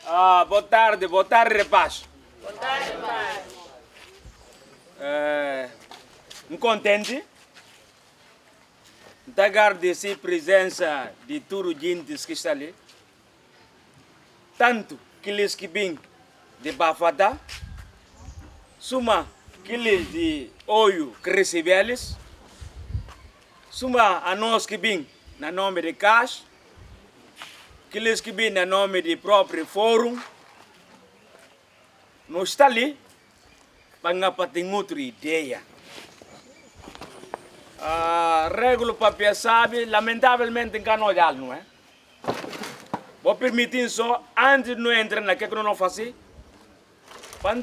Boa tarde, rapaz. Boa tarde, pai. Contente? Da agradecer a presença de todos os gente que está ali. Tanto aqueles que vêm de Bafada, suma aqueles de Oio que recebem eles, suma a nós que vêm na nome de CAS, aqueles que vêm na nome do próprio fórum. Nós está ali para ter outra ideia. A regra papel sabe, lamentavelmente em canal não é? Vou permitir só, antes de não entrar naquilo que não faço, para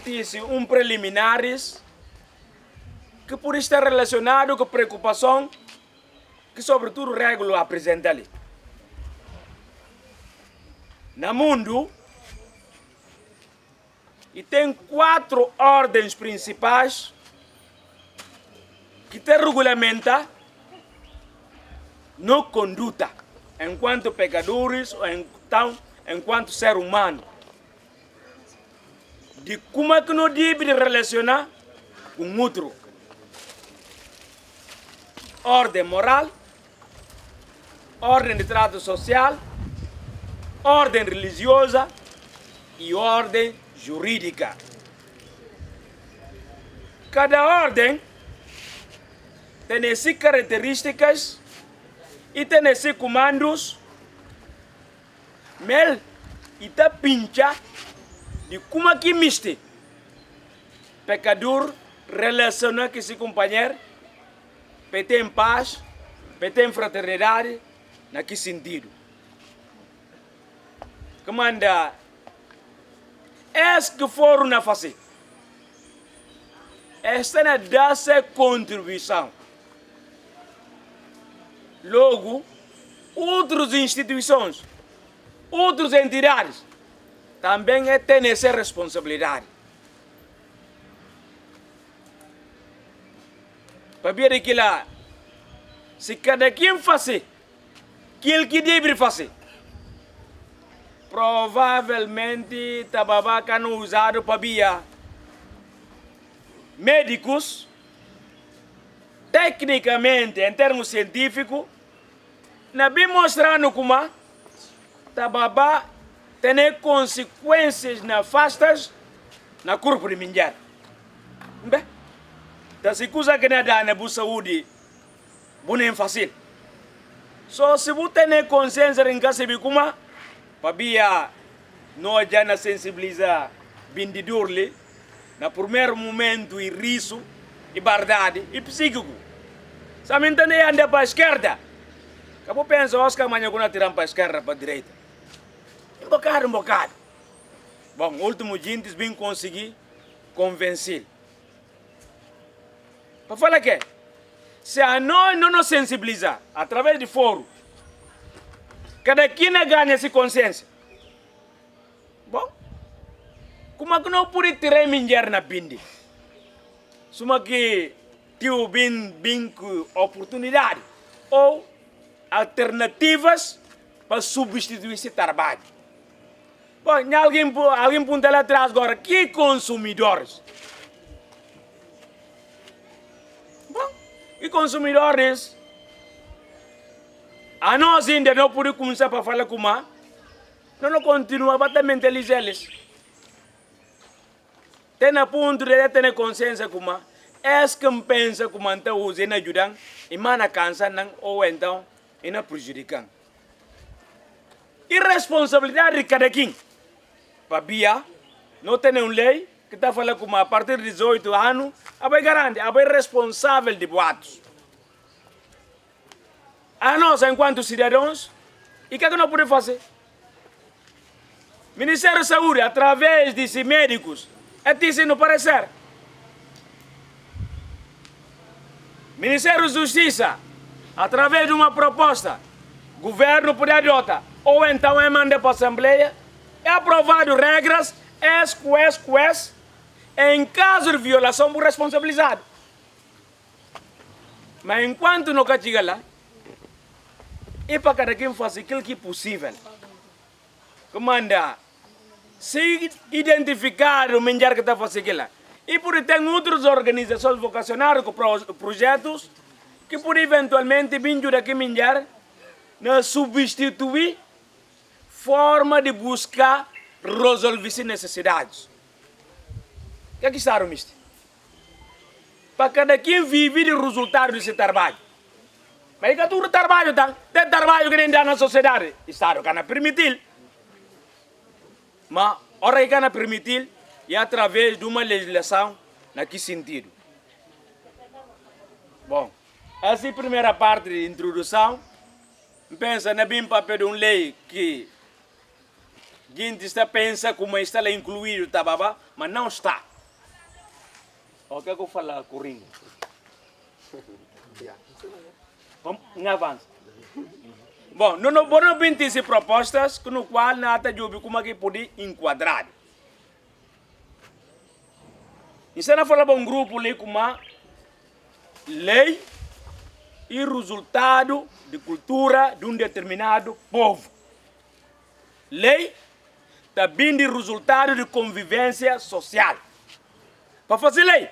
um preliminares que por estar relacionado com preocupação que sobretudo regra apresenta ali. No mundo, e tem 4 ordens principais que te regulamenta no conduta enquanto pecadores ou então enquanto ser humano. De como é que não deve relacionar com outro. Ordem moral, ordem de trato social, ordem religiosa e ordem jurídica. Cada ordem tem essas características e tem esses comandos, mas está pincha de como que miste pecador relaciona com seu companheiro, para ter em paz, para ter em fraternidade, na que sentido? Comanda, que foram na face? Esta é a sua contribuição. Logo, outras instituições, outras entidades, também têm essa responsabilidade. Para ver que lá, se cada quem faz aquilo que deve fazer, provavelmente tababa não usado para via médicos, tecnicamente, em termos científicos, não bem mostrando como tababa tem consequências nefastas na corpo de mulher. Bem, então se coisa que não dá na boa saúde, não é fácil. Só se você tem consciência em que se vê como, para via nós já na sensibilizar vendedor ali, no primeiro momento e riso, e verdade, e psíquico. Sabe entender anda para a esquerda? Acabou pensando, Oscar amanhã quando tirar para a esquerda, para a direita. Um bocado. Bom, o último gente bem conseguir convencer. Para falar que, se a nós não nos sensibilizar, através de fórum, cada quem ganha essa consciência. Bom, como é que não pode tirar mulher na binde? Suma que tive bem oportunidade ou alternativas para substituir esse trabalho. Bom, alguém ponta lá atrás agora, que consumidores? Bom, e consumidores? A nós ainda não podemos começar para falar como não continua a mentalizar eles. Tem a ponto de ter consciência como que pensa como então usa na ajudam e mana cansa não ou então e na prejudicam. Irresponsabilidade de cada quem. Para não tem uma lei que está falando como a partir de 18 anos, é garante, é responsável de boatos. A nós, enquanto cidadãos, e o que nós podemos fazer? Ministério da Saúde, através de médicos, disse no parecer. Ministério da Justiça, através de uma proposta, governo pode adotar, ou então manda para a Assembleia, é aprovado regras, em caso de violação, por responsabilizado. Mas enquanto não chega lá, e para cada quem faça aquilo que é possível. Comanda, se identificar o manjar que está fazendo lá. E por tem outras organizações vocacionais com projetos que por eventualmente vir aqui manjar não substituir forma de buscar resolver as necessidades. O que é que está, mister? Para cada quem vive o resultado desse trabalho. Mas que tudo trabalho tem trabalho que nem dá na sociedade. Estado que não permitir. Mas ora que não permitir e através de uma legislação, na que sentido? Bom, essa é a primeira parte de introdução. Pensa na bem papel de uma lei que a gente está pensa como está lá incluído o tababa, mas não está. O que é que eu falo correndo? Vamos avançar. Bom, não vamos ter propostas no qual nada de como é que pode enquadrar. Isso não fala para um grupo ali como lei e resultado de cultura de um determinado povo. Lei também de resultado de convivência social. Para fazer lei,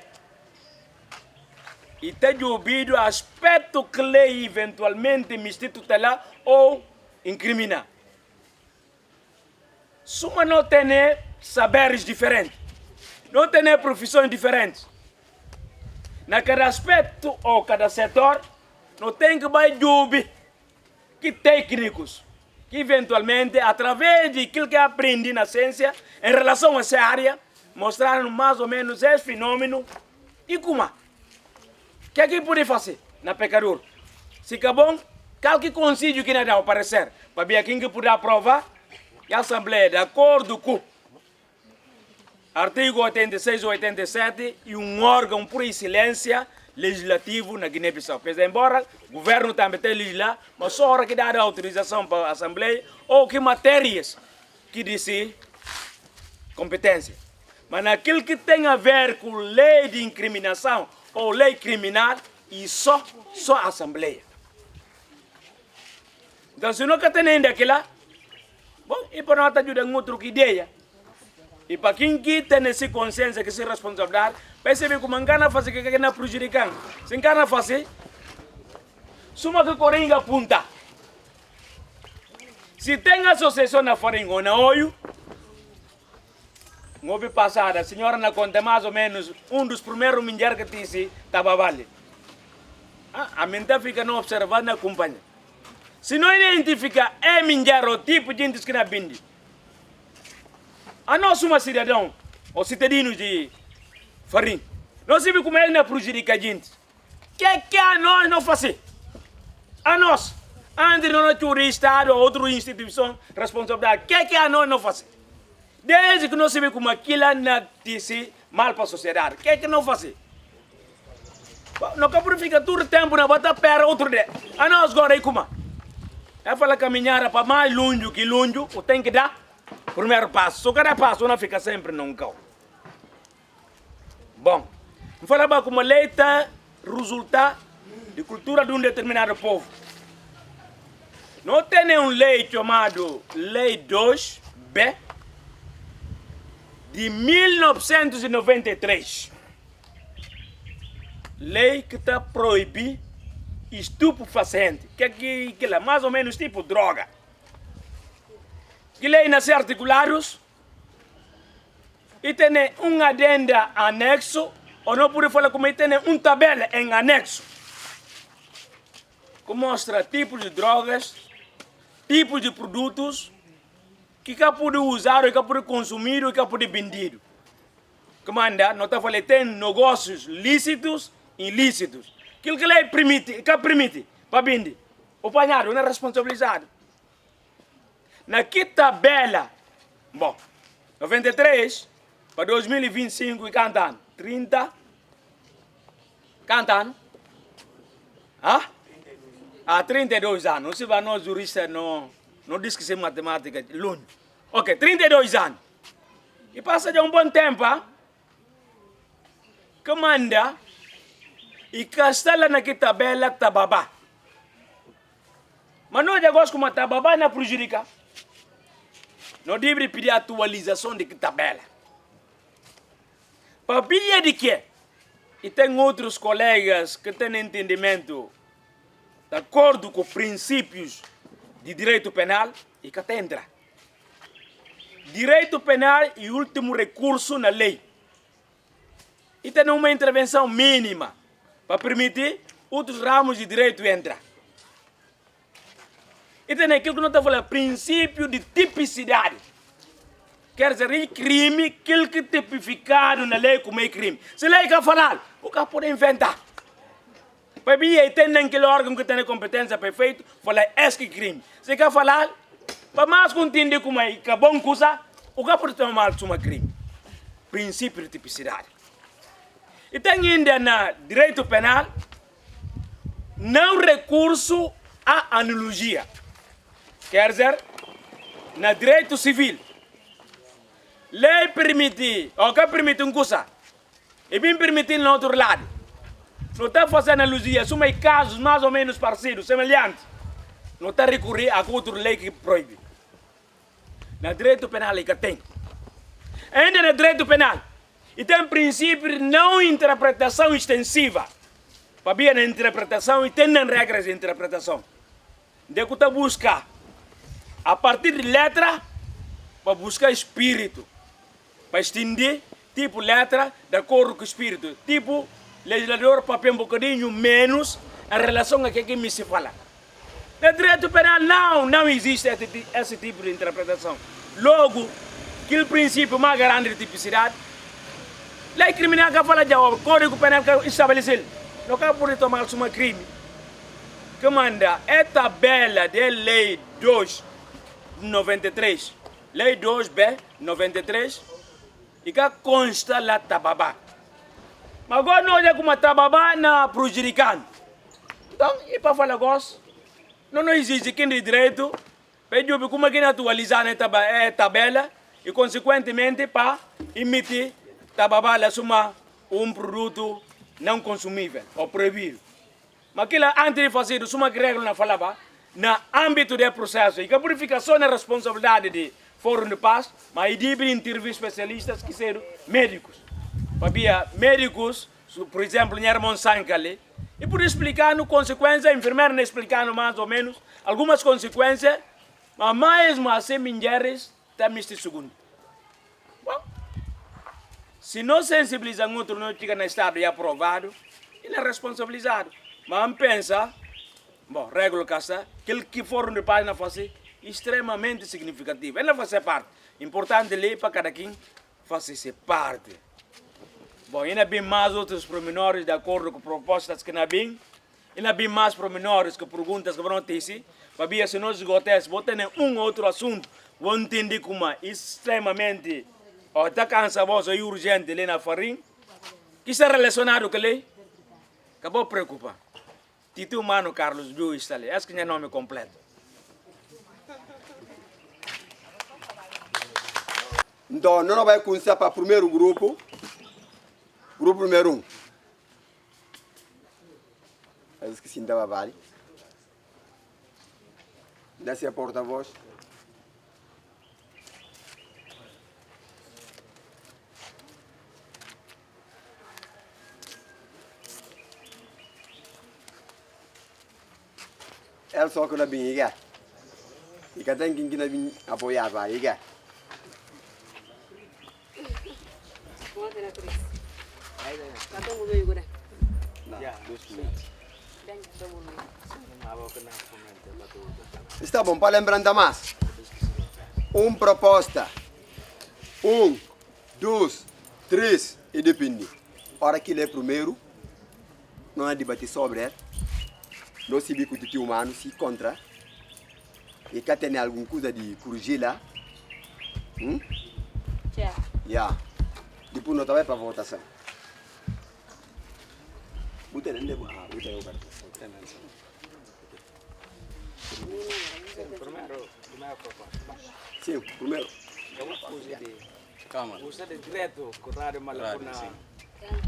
e tem ouvido aspecto que lei eventualmente mistura tutelar ou incriminar. Suma não tem saberes diferentes, não tem profissões diferentes. Na cada aspecto ou cada setor, não tem que mais dúvida que técnicos, que eventualmente, através de aquilo que aprendi na ciência, em relação a essa área, mostraram mais ou menos esse fenômeno e como. O que é que pode fazer na pecador? Se é bom, qualquer conselho que não dá ao parecer, para ver quem que pode aprovar, e a Assembleia, de acordo com artigo 86 ou 87, e um órgão por excelência legislativo na Guiné-Bissau. Pois embora o governo também tem legislar, mas só a hora que dá a autorização para a Assembleia, ou que matérias que disse competência. Mas naquilo que tem a ver com lei de incriminação ou lei criminal, e só a Assembleia. Então, se nunca tem ainda aquilo lá, bom, e para nós ajudar em outra ideia. E para quem que tem essa consciência, que se responsabilidade, percebe como engana fazer que não prejudica. Se engana fazer, suma que coringa punta. Se tem associação na farinha ou na olho, no ano passado, a senhora na conta mais ou menos dos primeiros minjar que disse estava vale. A mente fica não observando na companhia. Se não identifica minjar o tipo de gente que não bindi, a nós somos cidadão ou cidadino de farinha, nós sabemos como ele não prejudica a gente. O que a nós não fazer? A nós, antes de nós ter o Estado ou outra instituição responsabilidade, o que a nós não fazer? Desde que nós sabemos como aquilo não disse mal para a sociedade, o que não fazer? Não capaz ficar todo o tempo na bota pera outro dia. A nós agora aí como? É falar caminhar para mais longe que longe, o tem que dar primeiro passo. Só cada passo não fica sempre num cão. Bom, vamos falar como a lei está resultado de cultura de um determinado povo. Não tem uma lei chamada Lei 2B de 1993. Lei que está proibindo estupefaciente, que é mais ou menos tipo droga. Que lei nasce articulados e tem um adenda anexo, ou não pode falar como tem tabela em anexo, que mostra tipos de drogas, tipos de produtos, que pode usar, que pode consumir, que pode vender. Que manda, não está falando, tem negócios lícitos e ilícitos. Aquilo que a lei permite para vender, o panhado não é responsabilizado. Na que tabela, bom, 93 para 2025 e cantando, 30, cantando, 32 anos, se vai nós juristas não diz que é matemática, longe. Ok, 32 anos. E passa de um bom tempo, que manda e castela na que tabela tababá. Mas não é negócio como a tababá não prejudica. Nós devemos pedir atualização de tabela. Para pedir de quê? E tem outros colegas que têm entendimento de acordo com princípios de direito penal e que até entra. Direito penal e último recurso na lei. E tem uma intervenção mínima para permitir outros ramos de direito entrar. E tem aquilo que nós estamos falando, princípio de tipicidade. Quer dizer, crime, aquilo que é tipificado na lei como é crime. Se a lei quer falar, o cara pode inventar. Para mim, tem aquele órgão que tem a competência perfeita, falar esse crime. Se quer falar, para mais que entender como é que é bom coisa, o cara pode tomar uma crime. Princípio de tipicidade. E tem ainda no direito penal, não recurso à analogia. Quer dizer, no direito civil, lei permite, ou que permite uma coisa, e bem permite no outro lado. Não está fazendo analogia, são casos mais ou menos parecidos, semelhantes. Não está recorrer a outra lei que proíbe. No direito penal é que tem. Ainda no direito penal, e tem princípio de não interpretação extensiva. Para ver na interpretação e tem regras de interpretação. De que você busca, a partir de letra, para buscar espírito. Para estender, tipo letra, de acordo com o espírito. Tipo, legislador para um bocadinho menos em relação a que me se fala. No direito penal não existe esse tipo de interpretação. Logo, que o princípio mais grande de tipicidade, lei criminal que fala de o Código Penal que estabelece, não pode tomar um crime. Que manda é tabela de lei 2 de 93, lei 2B 93, e que consta lá tababá. Mas agora não é como tababá na prejudicando. Então, e para falar gosto, não existe quem de direito, pediu como que atualizar a tabela e consequentemente para emitir tababá lá um produto não consumível ou proibido. Mas aquilo antes de fazer isso, uma regra não falava, no âmbito do processo, e que a purificação é responsabilidade de Fórum de Paz, mas aí devem intervir especialistas que são médicos. Havia médicos, por exemplo, em Hermon Sankale, e por explicar consequências, a enfermeira explicando mais ou menos algumas consequências, mas mesmo assim, mulheres também este segundo. Bom, se não sensibilizam outro, não fica no estado e aprovado, ele é responsabilizado. Mas pensa, bom, regra caça, aquele que Fórum de Paz não faz extremamente significativo. Ele não faz parte. Importante ler para cada quem fazer parte. Bom, ainda bem mais outros pormenores de acordo com propostas que não bem. Ainda bem mais pormenores que perguntas que vão ter se. Para ver se nós esgotamos, vou ter outro assunto. Vou entender como é extremamente está cansado e urgente ali na farinha. Que está relacionado com ele? Acabou de preocupar. Tito Mano Carlos Biu está ali. Esse que é o nome completo. Então, nós vamos começar para o primeiro grupo. Grupo número 1. Eu esqueci de dar Desce a porta-voz. É só que não vem, iga. E que tem quem não vem apoiar, vai, iga. Está bom, para lembrar mais. Proposta. 1, 2, 3 e depende. Hora que ele é primeiro, não é debater sobre ele. Não se bico de humano, se contra. E que tem alguma coisa de corrigir lá. Já. Depois nós vai para a votação. Sim, primeiro. Câmara. Usa de direto com o horário malafuna,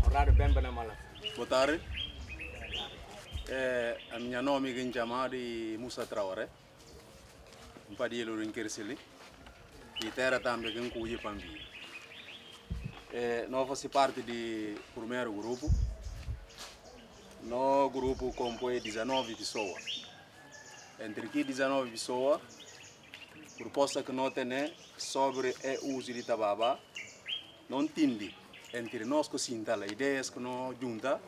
horário bem na malafuna. Boa tarde. A minha nome é chamado Musa Traoré. Um padilho em Kersili. e terra também que cuide pambi. Nós fazemos parte do primeiro grupo. No grupo compõe 19 pessoas. Entre que 19 pessoas, a proposta que nós temos sobre o uso de tabaco, não entende entre nós que sintala ideias que nós junta,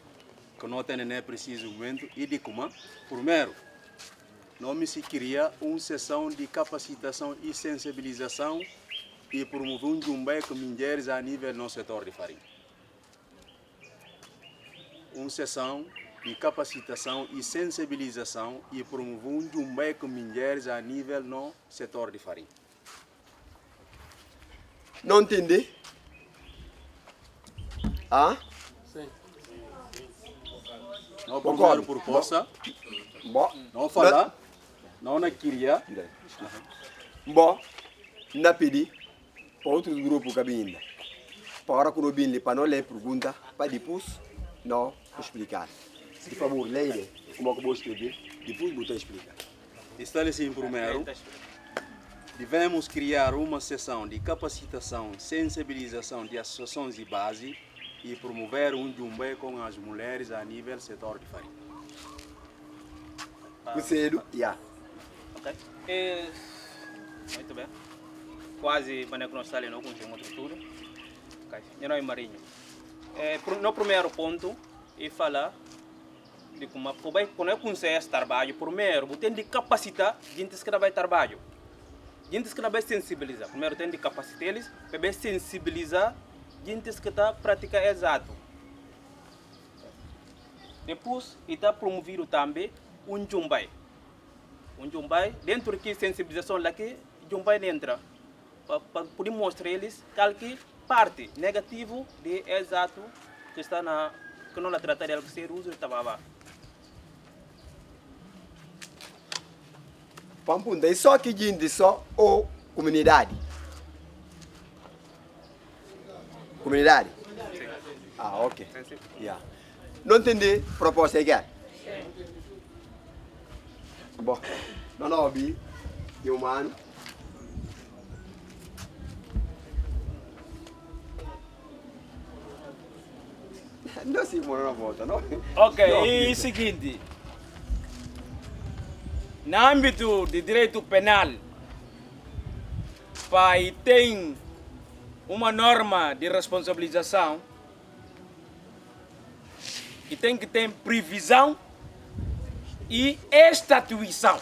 que nós temos nesse preciso momento, e de como, primeiro, nós se cria uma sessão de capacitação e sensibilização e promover um jumbai com mulheres a nível no setor de farinha. Uma sessão de capacitação e sensibilização e promover um jumbai com mulheres a nível no setor de farinha. Não entende? Ah? Sim. Não primeiro proposta, não falar, não na queria. Bom, na pedi para outros grupos que vêm. Para que não vêm para não ler pergunta, para depois não explicar. Por favor, leia como eu vou escrever, depois vou explicar. Estabelecendo primeiro, devemos criar uma sessão de capacitação e sensibilização de associações de base e promover um jumbai com as mulheres a nível setor de farinha. Conselho, Ok. Muito bem. Quase para nós sair no conjunto de tudo. Ok. Eu não marinho. No primeiro ponto, e falar de como quando eu comecei a trabalho, primeiro, eu tenho de capacitar gente que vai trabalho. Gente que vai sensibilizar. Primeiro, tem de capacitar eles para sensibilizar gente que está praticando exato. Depois, está promovido também um jumbai. Um jumbai, dentro da sensibilização lá que jumbai entra. Para poder mostrar eles qualquer parte negativa de exato que está na que não trata de ser uso de tabaco. Pampunda, é só que gente só ou comunidade? Comunidade? Sim. Ah, ok. Sim. Yeah. Não entendi a proposta aí, quer? Bom, não ouvi de humano. Não se mora na volta, não? Ok, Não. e o seguinte, no âmbito de direito penal, pai tem uma norma de responsabilização e tem que ter previsão e estatuição.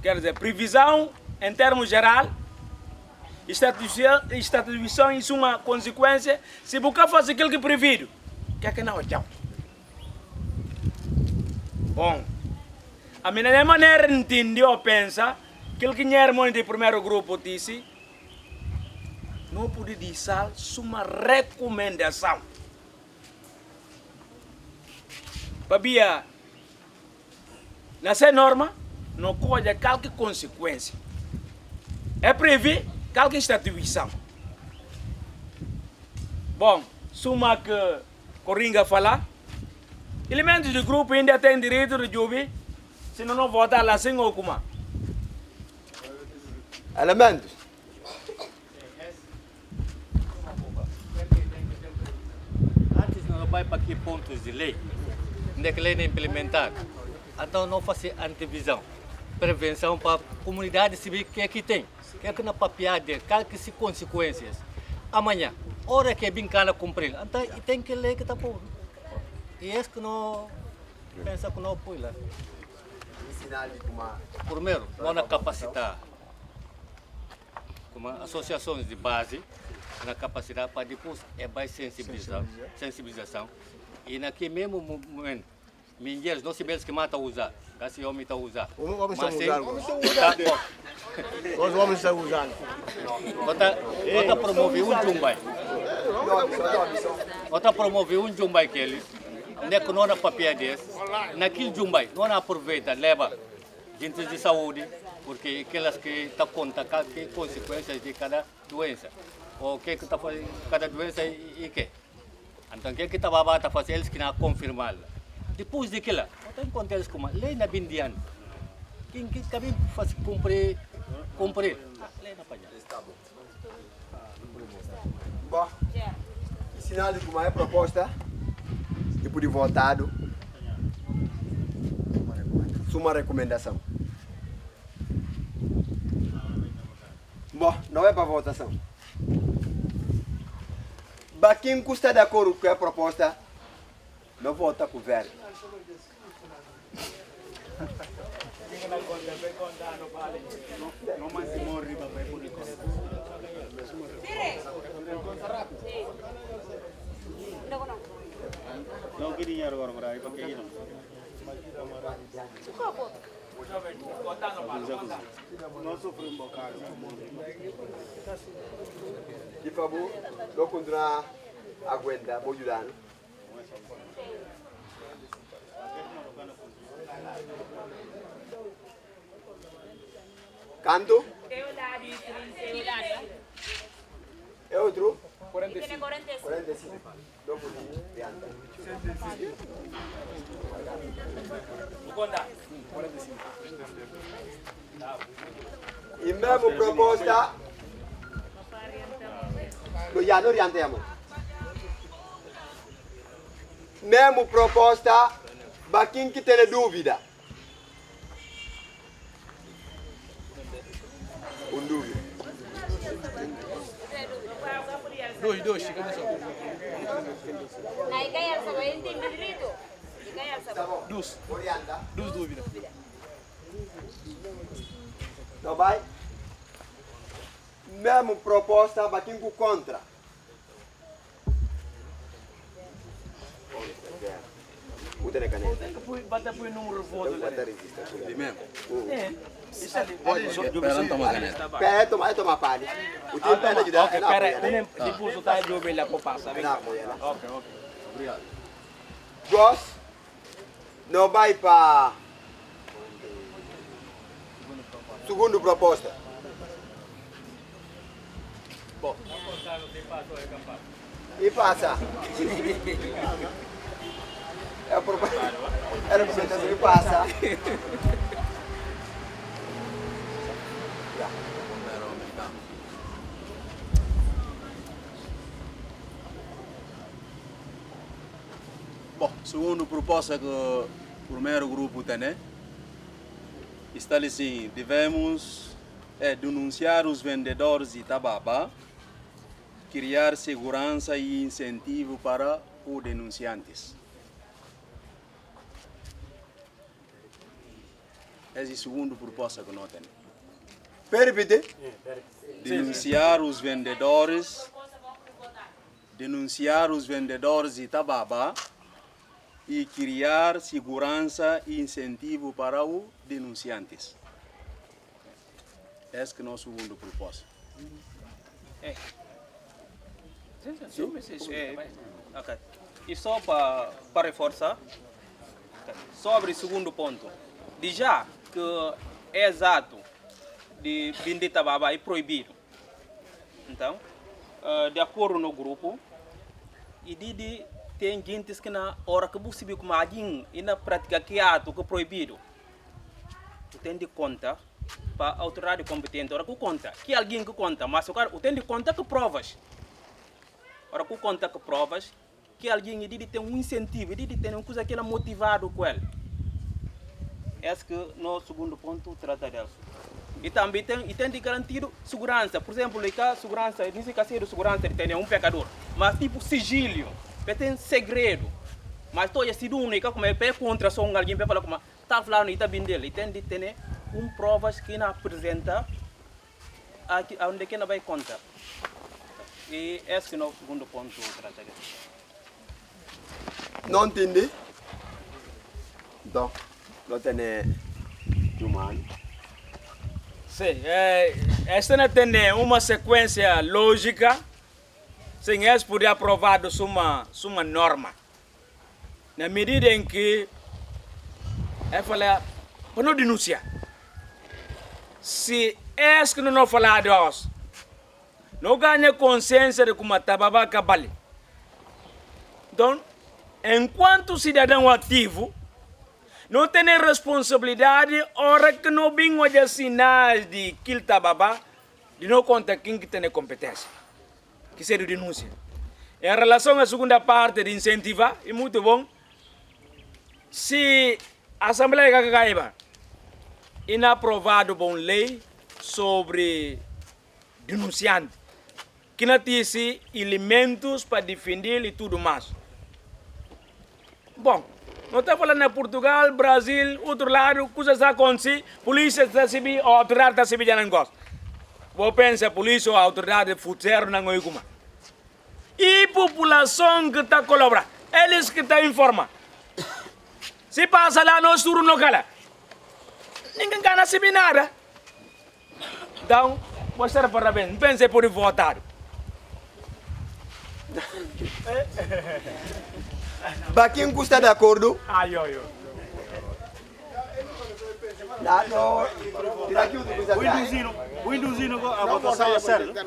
Quer dizer, previsão em termos geral, estatuição é uma consequência. Se você faz aquilo que é previsto, o que é que não é? Bom, a minha maneira de entender ou pensar, aquilo que é irmão do primeiro grupo disse, não pode dizer uma recomendação. Babia, nessa norma, não colhe qualquer consequência. É previsto qualquer instituição. Bom, suma que Coringa falar, elementos do grupo ainda têm direito de ouvir, se não votar lá sem ou como. Elementos. Antes não vai para que pontos de lei, onde é que a lei é implementada. Então não fazer antevisão, prevenção para a comunidade saber o que é que tem. Que é que na papiada, quais são as consequências. Amanhã, hora que é bem cara cumprir, então tem que ler que está por. E é que não pensa que não apoia lá. Primeiro, não capacitar como associações de base, na capacidade para depois é mais sensibilização. E naquele mesmo momento, mulheres não se vê que mata usar, se homem está usar. Os homens estão usando. Outra promover um jumbai. Outra promover um jumbai que eles, onde que não há papel desse, naquele jumbai, não aproveita, leva gente de saúde, porque aquelas que estão conta que consequências de cada doença. Ou o que está fazendo cada doença e que. Então, o que está fazendo eles que não confirmar. Depois daquilo, não acontece como lei na bindiano. Quem faz cumprir cumprir. Bom, sinal de como é proposta e por votado uma recomendação. Bom, não é para votação. Para quem custa de acordo com a proposta, não vota com o verde. Não queria agora para aí porque não. Não sofreu um bocado. Por favor, não continuar a aguentar, vou ajudar. Canto? É outro? 45. 45. Não vou e mesmo proposta não orientamos. Mesmo proposta para quem que tem dúvida. Dúvida. Dois, chegando só. Duas dúvidas. Não vai? Mesmo proposta para quem que contra. O tem caneta. Bata por número de votos. Ele mesmo. Espera, toma caneta. Espera, toma palha. O tempo é de ajudar. Ok, espera, depois o tá de ovelha para passar. Ok. Obrigado. Gos, não vai para segunda proposta. Bom. E passa. É a representação e passa. Bom, segundo a proposta que o primeiro grupo tem, né? Está assim, devemos denunciar os vendedores de tabaco, criar segurança e incentivo para os denunciantes. Essa é a segunda proposta que nós temos. Permite? Denunciar os vendedores de tabaco e criar segurança e incentivo para os denunciantes. Essa é a nossa segunda proposta. Ok. E só para reforçar, sobre o segundo ponto, de já que é exato de vender tabaco é proibido. Então, de acordo no grupo, e tem gente que na hora que você vê como alguém e na prática que ato que é proibido, tu tem de conta para a autoridade competente, ora que conta, que alguém que conta, mas o cara tem de conta que provas. Ora que conta que provas, que alguém tem um incentivo, tem uma coisa que é motivado com ele. Esse que no segundo ponto trata disso. E também tem de garantir segurança. Por exemplo, a segurança, nesse caso de segurança, tem um pecador, mas tipo sigilo, tem segredo. Mas estou sido única, como é contra só alguém para falar como está falando e está bem dele. E tem de ter provas que não apresenta onde que não vai contar. E esse que é o segundo ponto trata disso. Não entendi? Então, não tem humano. Sim, esta não tem uma sequência lógica, sem essa poder aprovado uma norma. Na medida em que é falar, para não denunciar. Se essa que não falar de nós, não ganha consciência de como a tabaca vale. Então, enquanto cidadão ativo, não tem responsabilidade, hora que não vem hoje sinais de Kilta Baba, de não contar quem que tem competência, que seria denúncia. Em relação à segunda parte de incentivar, é muito bom. Se a Assembleia Cacaiba tem aprovado uma lei sobre denunciante, que não tem elementos para defender e tudo mais. Bom, não está falando em Portugal, Brasil, outro lado, coisas acontecem, polícia está se a autoridade está se já não gosta. Vou pensar, polícia ou autoridade futeram não é como. E população que está colaborando, eles que estão informando. Se passa lá no turno local, ninguém ganha se nada. Então, mostrar parabéns, pense por votar. Baquinho está de acordo? Ai. Não, tira aqui o que você O induzindo a votação é certa.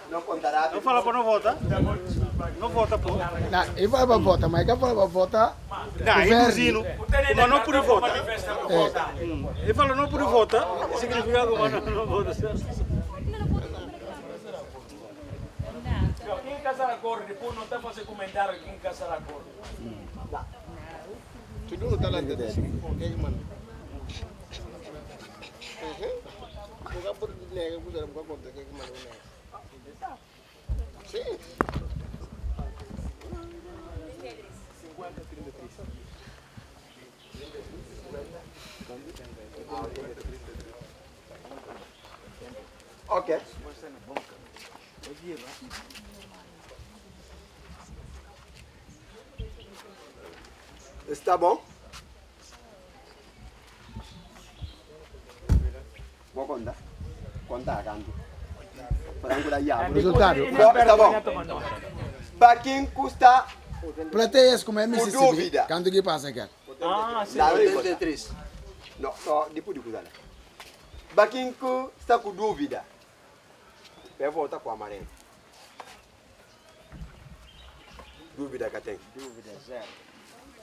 não contará. Não fala para não votar. Não vota, pô. Não, ele fala para votar, mas quem fala para votar? Não, induzindo. Mas não por votar. Ele fala não por votar, significa que não vota certo. Quem casar a cor, depois não está fazendo comentário quem casar a cor. Tudo no talento dele. Quem manda? Por nega, puseram para conta quem manda o nega. Sim. 50, 33. Ok. Está bom? Vou contar. Contar canto. Para não dar Resultado. Está bom. Baquinho custa Plateias como é Mississippi. dúvida. Quanto que passa aqui? Sim. 83. Não, depois de coisa. Baquinho está com dúvida. Eu vou voltar com a amarelo. Dúvida que tem. Dúvida zero.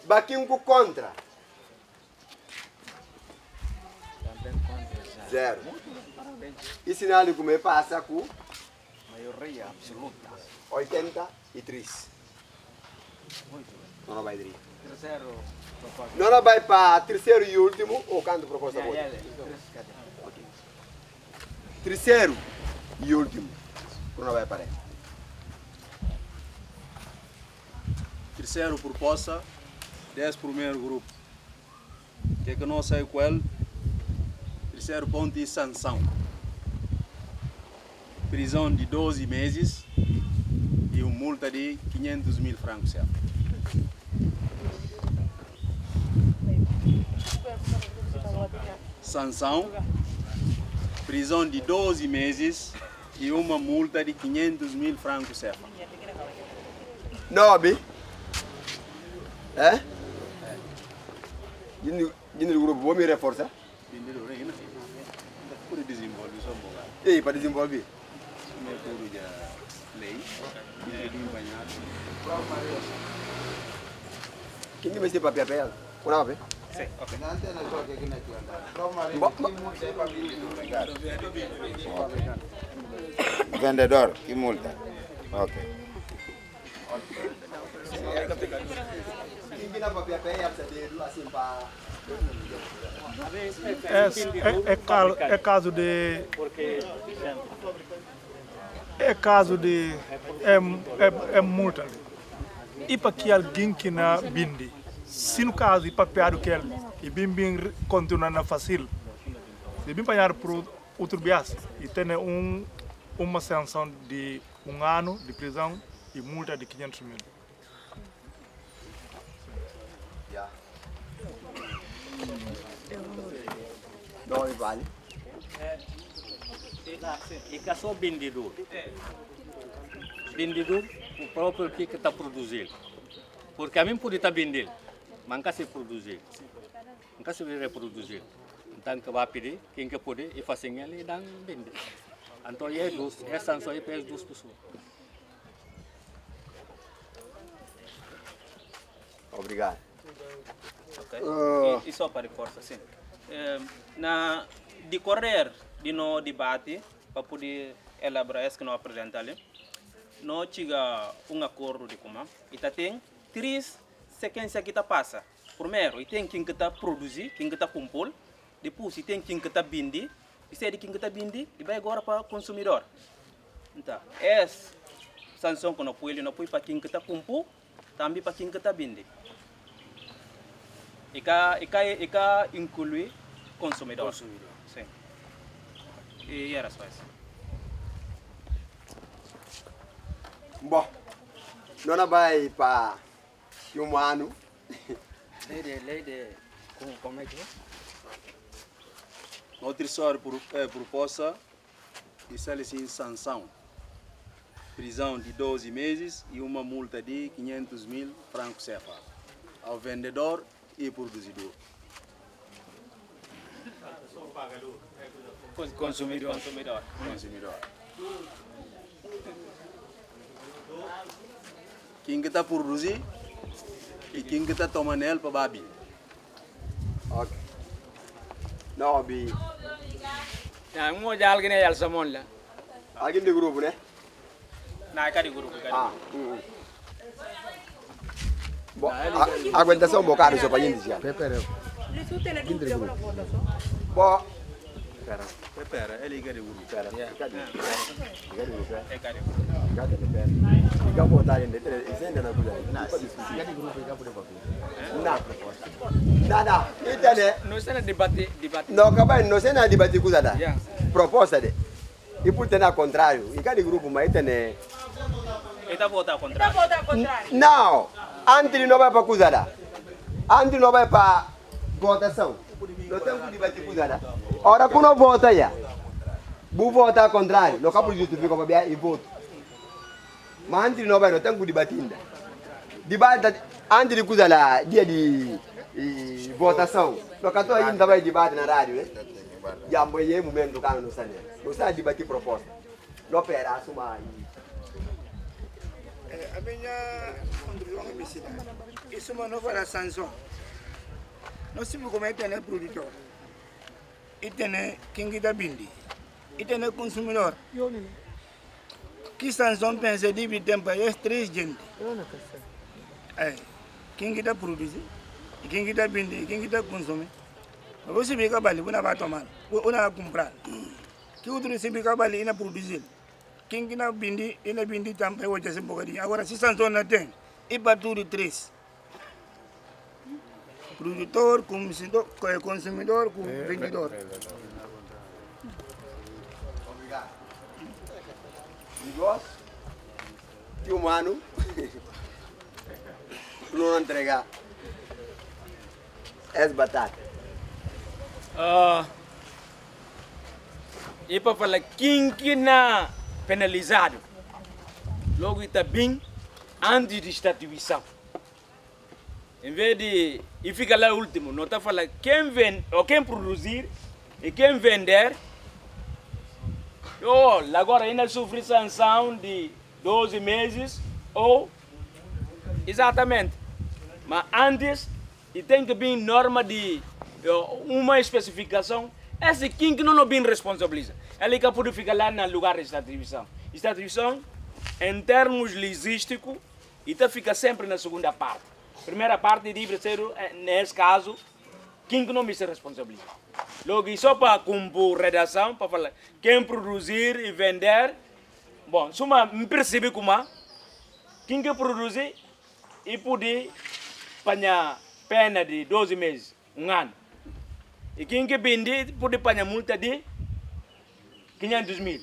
Baquinho contra. Também contra Zero. E sinal de como passa com maioria absoluta. 83. Não vai direito. Terceiro proposta. Não vai para terceiro e último ou canto proposta boa? Terceiro e último. Não vai para. Terceiro proposta, 10 primeiro grupo. Que não sai com ele. Terceiro ponto de sanção. Prisão de 12 meses e uma multa de 500 mil francos. Sanção, prisão de 12 meses e uma multa de 500 mil francos CFA. 9. É? Dino do grupo, vou me reforçar? Por desenvolver só boa. Ei, para desenvolver. Meu puro de lei, Quem vai ser papel para ela? Não, bem? Sim, ok. Vendedor, que multa? Ok. Quem vai papel para ela, assim para... É caso de multa. E para que alguém que na bindi, se no caso de papel que ele e bim continua na fácil, se bim apanhar por outro bias e tem uma sanção de 1 ano de prisão e multa de 500 mil. Não vale. E que é só vendedor. Vendedor, o próprio que está produzindo. Porque a mim pode estar vendendo, mas não se produzir. Não se reproduzir. Então, que vai pedir, quem que pode, e fazer ele e dan vender. Então, é sanção para as duas pessoas. Obrigado. Ok? E só para reforçar, sim. Na decorrer de no debate, para poder elaborar isso que nós apresentamos ali, nós chega acordo de como e tem 3 sequências que está passa. Primeiro, e tem quem que está produzir, quem que está compor, depois e tem quem que está bindi, e se é de quem que está bindi, e vai agora para o consumidor. Então, essa sanção que nós põe para quem que está compor, também para quem que está bindi. E cá inclui consumidor. Sim. E era só isso. Bom, nós vai para um ano. Lei como é que é? Outra história proposta, isso é assim, sanção. Prisão de 12 meses e uma multa de 500.000 francos CFA ao vendedor e produzidor. Consumidor. Quem que está produzir e quem que está tomando ele para babi. Ok. Não, bi. Ya, mo jal gine yal samon la. Alguém do grupo, né? Na é de grupo. Bom, aguentação um bocado só para gente já. Bom, Espera, ele liga de grupo. fica botar ainda, isso ainda não cuida. Nada, entende? No sana debate. Não, acaba não sei nada de bater coisa da. Yeah. Proposta de. E por ter ao contrário, e cada grupo mais entende. Ele está votando ao contrário. Não, antes não vai para coisa da. Antes não vai para votação. Não tem que debater coisa da. Ora quando vota já. Bu vota ao contrário, não capo justifica para bem e voto. Mas antes não vai, não tem que debater ainda. Debate antes de coisa lá, dia de votação. Não cantou ainda vai debate na rádio, né? E amanhã é momento do cara não sabe. Não sabe debater proposta. Não pera, assuma aí. A minha contribuição é bem. Isso não vai dar sanção. Nós temos como é que é produtor. E tem quem está bindi. E tem consumidor. Que sanção pensa de tempo é 3 gente. Quem está produzindo, quem está bindi, quem está consumindo. Você fica bali, você vai tomar, você vai comprar. Que outro se fica bali, ele produzir. Quem está bindi, ele bindi também hoje é bocadinho. Agora se sanção não tem, e para tudo 3. Produtor, consumidor, vendedor. Obrigado. Negócio de humano não entregar as batatas. E para falar quem que na penalizado, logo está bem antes de estatuição. Em vez de e fica lá último, não está falando quem vende ou quem produzir e quem vender. Agora ainda sofre sanção de 12 meses ou exatamente. Mas antes e tem que vir norma de uma especificação. Esse quem que não bem responsabiliza. Ele que pode ficar lá no lugar de estatuição. Estatuição, em termos logísticos, e fica sempre na segunda parte. Primeira parte de ser, nesse caso, quem que não me se responsabiliza. Logo, e só para cumprir redação, para falar, quem produzir e vender, bom, suma me percebe como quem que produzir e pode panhar pena de 12 meses, um ano. E quem que vende pode panhar multa de 500.000.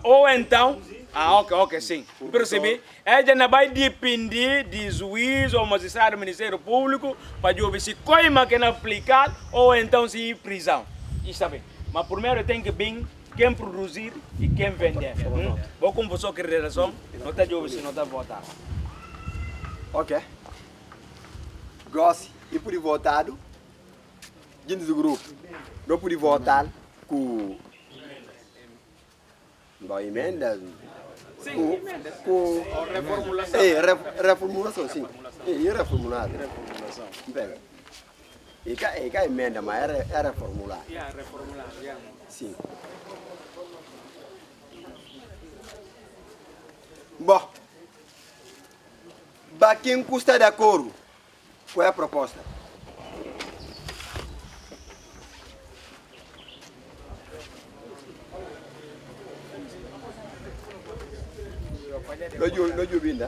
Ou então, ok, sim. Percebi? Ela não vai depender de juiz ou magistrado do Ministério Público para ver se coima que não aplicar ou então se prisão. Está bem. Mas primeiro tem que vir quem produzir e quem vender. Vou com você que relação, não está de ouvir se não está votado. Ok. Gosto e por votado, dentro do grupo, não pude votar com emenda. Sim, com reformulação. Reformulação, sim. E reformulado. Reformulação. Pega. E cá emenda, mas era reformulado. Reformulado, Sim. Bom. Quem custa de acordo? Qual é a proposta? Não ouvindo?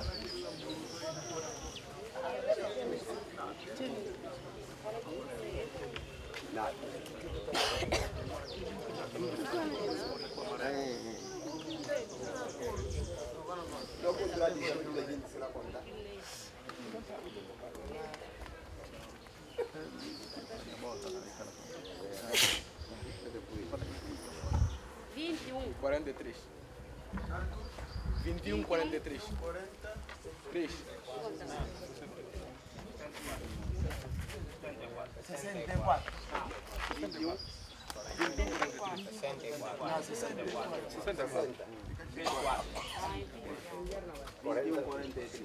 Vinte 43. 21, 43. 3. 64. 21. 64. Não, 64. 64. 41, 43.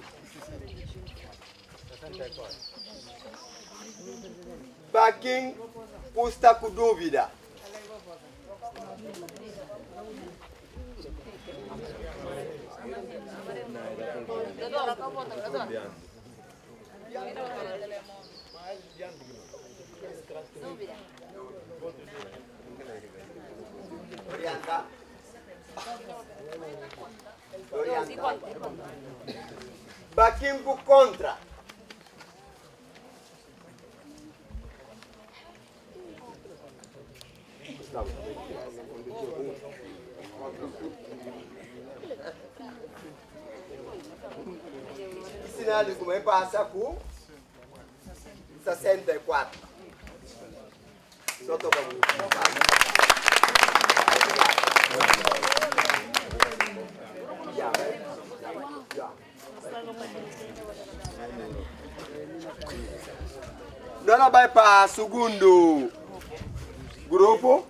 64. Para quem custa com dúvida? Orienta. Para quem contra? Sinal de como é passa com 64. Só toca Nós vai para o segundo grupo.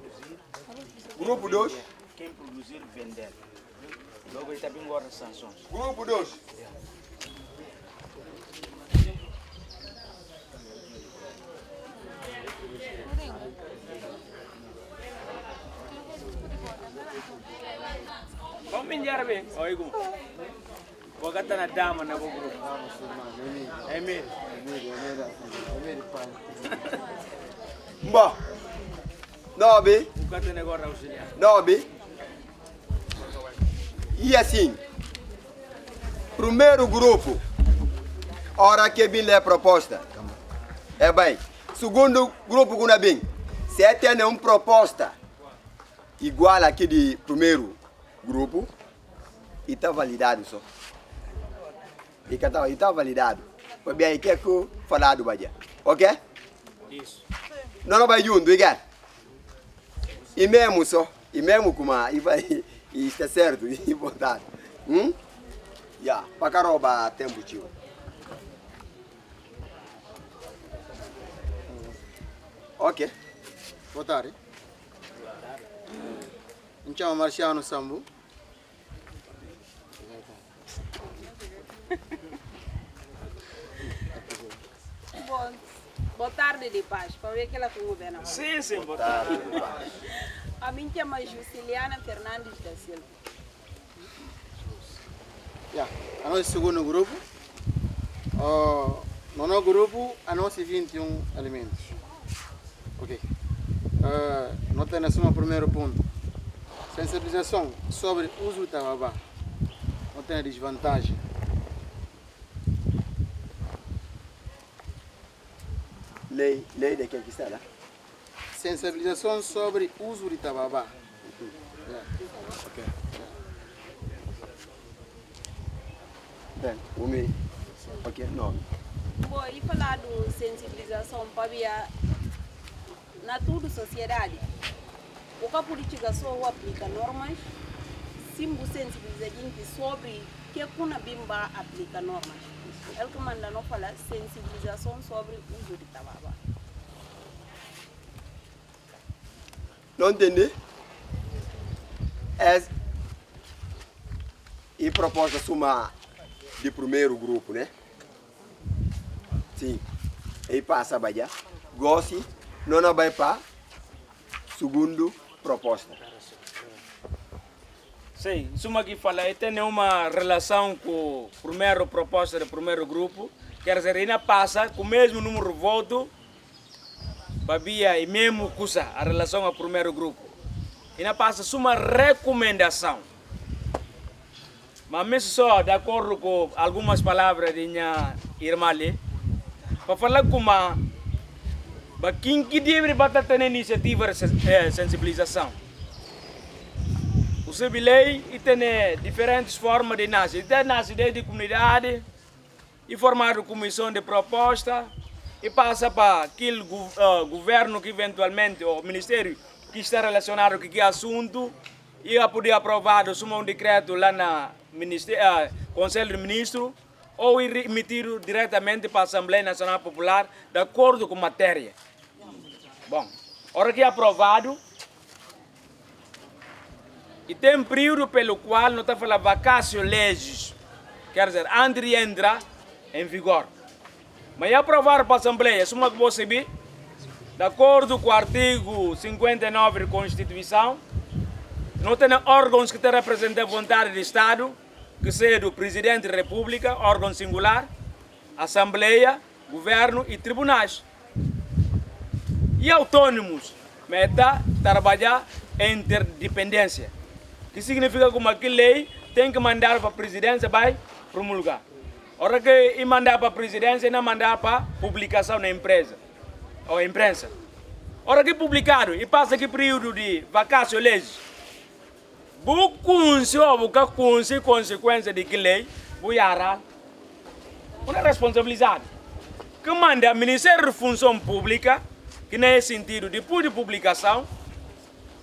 Grupo 2. Quem produzir, vender. Logo ele também guarda sanções. Grupo 2. Vamos vender bem. Oigo. Vou gastar na dama na grupo. Emir. Bom. 9. O gato negócio auxiliar. 9. E assim, primeiro grupo, hora que vem a proposta, é bem. Segundo grupo, que não é bem. Se tem uma proposta igual aqui de primeiro grupo, e está validado só. E está validado. Foi bem aí que eu falar do Bahia. Ok? Isso. Não vai junto, igual. E mesmo só, e mesmo como e está certo, e vontade. Para caroba tempo tio. Ok. Boa tarde. Me chamo Marciano Sambu. Boa tarde de paz, para ver que ela tem o governo. Sim, boa tarde. A mim chama Jusciliana Fernandes da Silva. A nosso segundo grupo. No nosso grupo, a nossa 21 alimentos. Ok. Nós temos um primeiro ponto. Sensibilização sobre o uso do tabaco. Não tem desvantagem. Lei de que está lá? Sensibilização sobre o uso de tabaco. Ok. Bem, o meu. Ok, não. Bom, e falar de sensibilização para ver na toda a sociedade. O que a política só aplica normas, se você sensibiliza gente sobre que a bimba aplica normas. Ele que manda não falar sensibilização sobre o uso de tabaco. Não entendi? E proposta suma de primeiro grupo, né? Sim. E passa baia. Gosi não vai para segundo proposta. Sim, isso que fala, tem uma relação com a primeira proposta do primeiro grupo, quer dizer, ainda passa com o mesmo número de votos, babia e mesmo coisa a relação ao primeiro grupo. Ainda passa uma recomendação. Mas mesmo só, de acordo com algumas palavras de minha irmã ali, para falar como quem que deve ter iniciativa de sensibilização. O Cibilei tem diferentes formas de nascer. Tem nascer desde comunidade, e formar comissão de proposta, e passa para aquele governo que eventualmente, o ministério que está relacionado com aquele assunto, e a poder aprovado um decreto lá na Conselho de Ministros, ou emitido diretamente para a Assembleia Nacional Popular, de acordo com a matéria. Bom, hora que é aprovado, e tem um período pelo qual não está falando vacácio legis, quer dizer, antes de entrar em vigor. Mas é aprovado para a Assembleia, isso é que você vê, de acordo com o artigo 59 da Constituição, não tem órgãos que representam a vontade do Estado, que seja o Presidente da República, órgão singular, Assembleia, Governo e Tribunais. E autônomos, mas trabalhar em interdependência. Que significa que uma lei tem que mandar para a presidência vai promulgar. Ora que mandar para a presidência não mandar para publicação na empresa ou imprensa. Ora que publicado e passa que período de vacácio legis. Bucunse consequência de que lei, buiara uma responsabilidade. Que manda o Ministério de Função Pública, que nesse sentido, depois de publicação,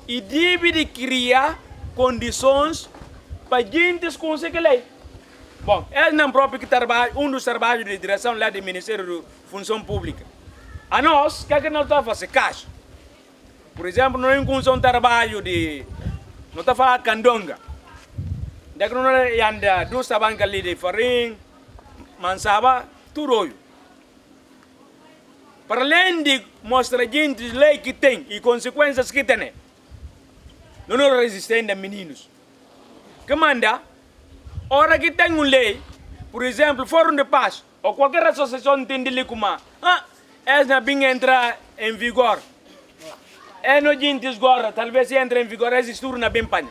e deve criar condições para gente conseguir lei. Bom, é não próprio que trabalha, dos trabalhos de direção lá do Ministério de Função Pública. A nós, o que é que nós estamos fazendo? Caixa. Por exemplo, nós temos um trabalho de... Não está falando candonga. Daqui nós anda duas tabancas ali de farinha, mansaba, tudo. Para além de mostrar gente lei que tem e consequências que tem, não é resistente a meninos. Que manda, hora que tem uma lei, por exemplo, Fórum de Paz, ou qualquer associação entende ali como, essa não entrar em vigor. É no gente agora, talvez entre em vigor, esse estudo na bem panha.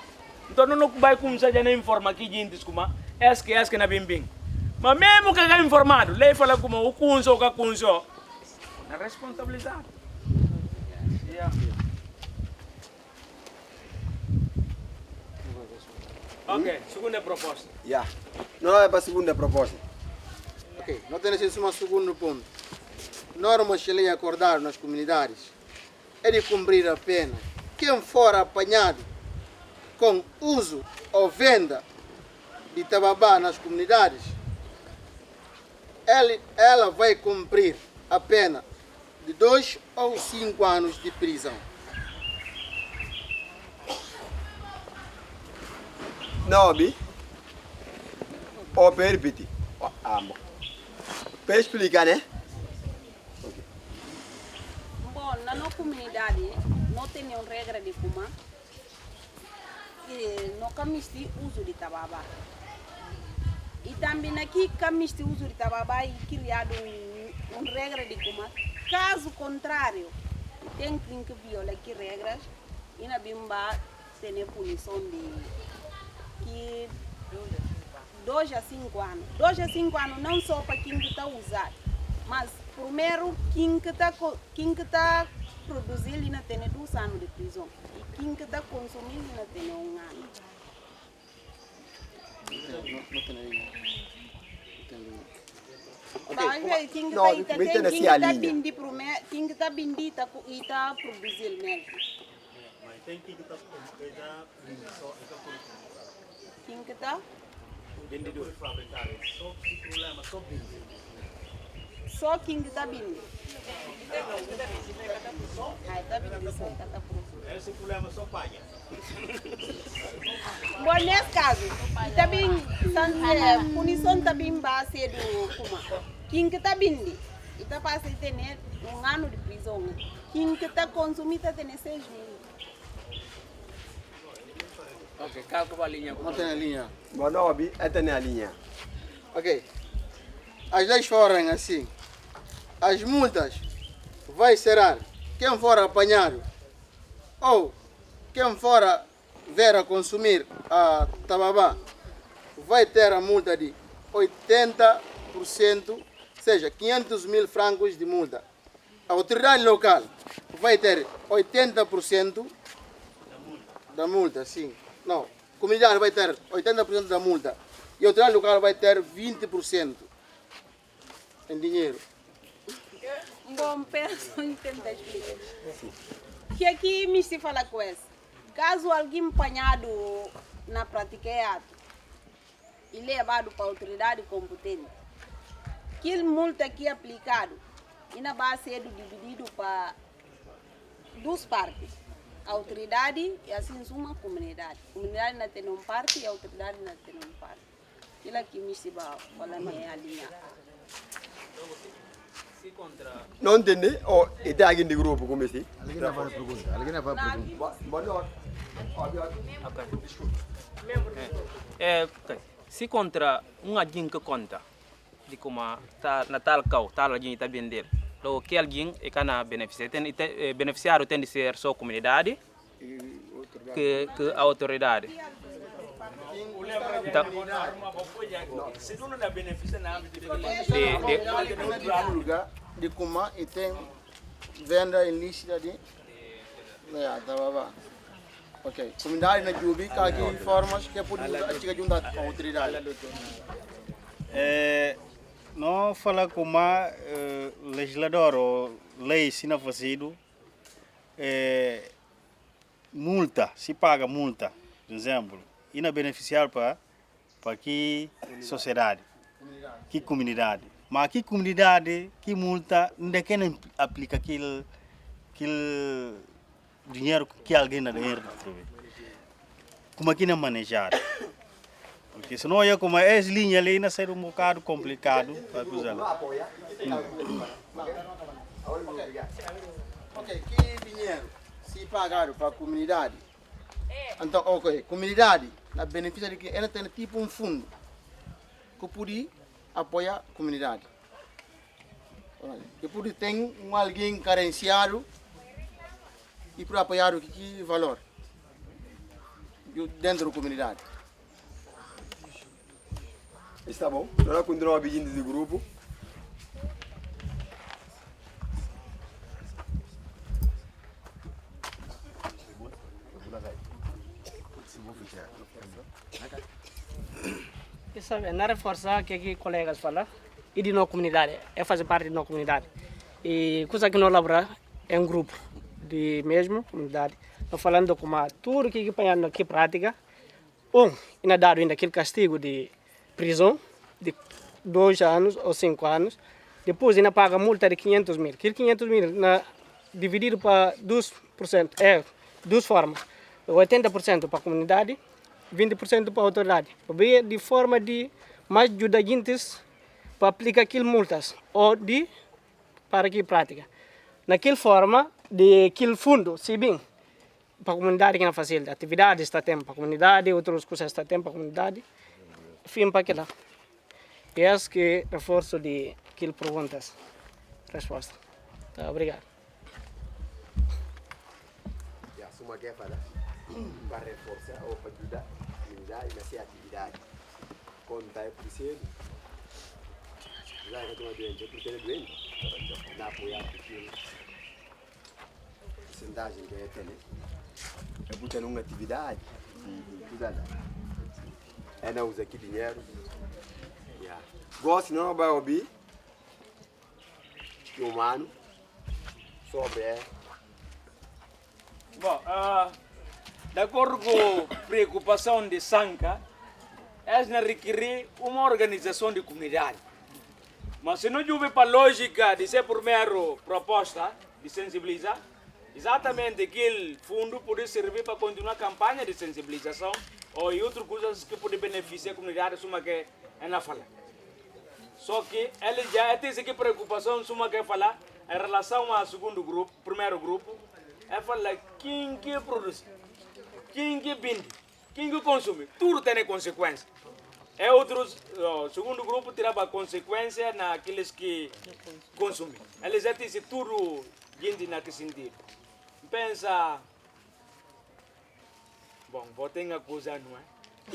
Então não vai começar a informar que gente como, esse que na bem. Mas mesmo que é informado, lei fala como o cunso ou que cunso, na responsabilidade. Ok, segunda proposta. Não é para a segunda proposta. Ok, nós temos um segundo ponto. Normas que lei acordaram nas comunidades é de cumprir a pena. Quem for apanhado com uso ou venda de tababá nas comunidades, ela vai cumprir a pena de 2 ou 5 anos de prisão. Não, Bi? Ou para repetir? Para explicar, né? Bom, na nossa comunidade, não tem nenhuma regra de como não camiste uso de tababá. E também aqui camiste uso de tababá e criado uma regra de como. Caso contrário, tem que violar que regras e na bimba tem punição de 2 a 5 anos. 2 a 5 anos não só para quem está usando, mas primeiro quem está produzindo ainda tem 2 anos de prisão e quem está consumindo ainda tem 1 ano. Quem está vendendo e está produzindo mesmo. Quem que está? Vendedor. Só quem que está vendendo. Está vendendo. Esse problema só paga. Bom, nesse caso, também punição também vai ser do como? Quem que está vendendo está passa a ter um ano de prisão. Quem que está consumindo está tendo 6 mil. Ok, calcula a linha. Não tem a linha. Mas não, Obi, é tem a linha. Ok. As leis foram assim. As multas vai ser quem for apanhado ou quem for ver a consumir a tababá vai ter a multa de 80%, seja 500 mil francos de multa. A autoridade local vai ter 80% da multa, sim. Não, a comunidade vai ter 80% da multa e a autoridade local vai ter 20% em dinheiro. Bom, peço tentar explicar. Que aqui me se fala com isso. Caso alguém apanhado na prática é ato e levado para a autoridade competente, que multa aqui aplicado ainda vai ser dividido para duas partes. A autoridade e assim uma comunidade. A comunidade não tem uma parte e a autoridade não tem uma parte. Aquilo aqui me se vai falar é a linha. Não entende? Ou é alguém de grupo como assim? Alguém não vai perguntar. Alguém não vai perguntar. Ok. Se contra alguém que conta de como tá na tal cau, tal alguém está vender, logo que alguém é cana beneficiário tem de ser só a comunidade que a autoridade. Então, se não dá benefício nada de lugar de como e tem venda ilícita de tababá. Ok, comunidade na Jubi, que aqui formas que pode chegar junto à autoridade. Não fala como legislador ou lei se não fazido multa, se paga multa, por exemplo, e não beneficiar para que sociedade, que comunidade. Mas que comunidade, que multa, não é que não aplica aquele dinheiro que alguém não tem. Como aqui não manejar. Porque senão eu como as linhas ali não ser um bocado complicado para usar. Ok, que dinheiro se pagado para a comunidade? Então, ok, comunidade, na benefício de que ela tem tipo um fundo que pode apoiar a comunidade. Que pode ter alguém carenciado e para apoiar o que valor dentro da comunidade. Está bom? Nós continuamos pedindo de grupo. Isso é na reforçar que aqui colegas falam e de nossa comunidade, é fazer parte da nossa comunidade. E coisa que nós laboramos é um grupo de mesmo comunidade. Nós falando como tudo que apanhando aqui prática, ainda dado ainda aquele castigo de prisão de 2 anos ou 5 anos, depois ainda paga multa de 500 mil. Aquele 500 mil dividido para 2%, duas formas, 80% para a comunidade, 20% para a autoridade. De forma de mais ajudantes para aplicar aquelas multas ou para que prática. Naquela forma, de aquele fundo, se bem, para a comunidade que não faz atividades está tempo para a comunidade, outras coisas está tempo para a comunidade, fim para aquilo. E é que reforço de aquelas perguntas. Resposta. Tá, obrigado. Uma quer falar para reforçar ou para ajudar a comunidade nessa atividade. Quando está preciso, já que eu estou doente, eu estou doente, dá apoiar porque a porcentagem que é ter, é porque numa atividade é não usa aqui dinheiro. Gosto não vai ouvir humano sobre Bom, de acordo com a preocupação de Sanca, é requerer uma organização de comunidade. Mas se não houver para a lógica de ser primeiro proposta de sensibilizar, exatamente aquele fundo pode servir para continuar a campanha de sensibilização ou outras coisas que podem beneficiar a comunidade, suma que é na fala. Só que ele já tem essa preocupação, suma que falar em relação ao segundo grupo, primeiro grupo, é falar quem que produz, quem que vende, quem que consome, tudo tem consequência. É outros, o segundo grupo tirava consequência naqueles que consomem. Eles já têm tudo gente naquele sentido. Pensa, bom, votem a coisa, não é?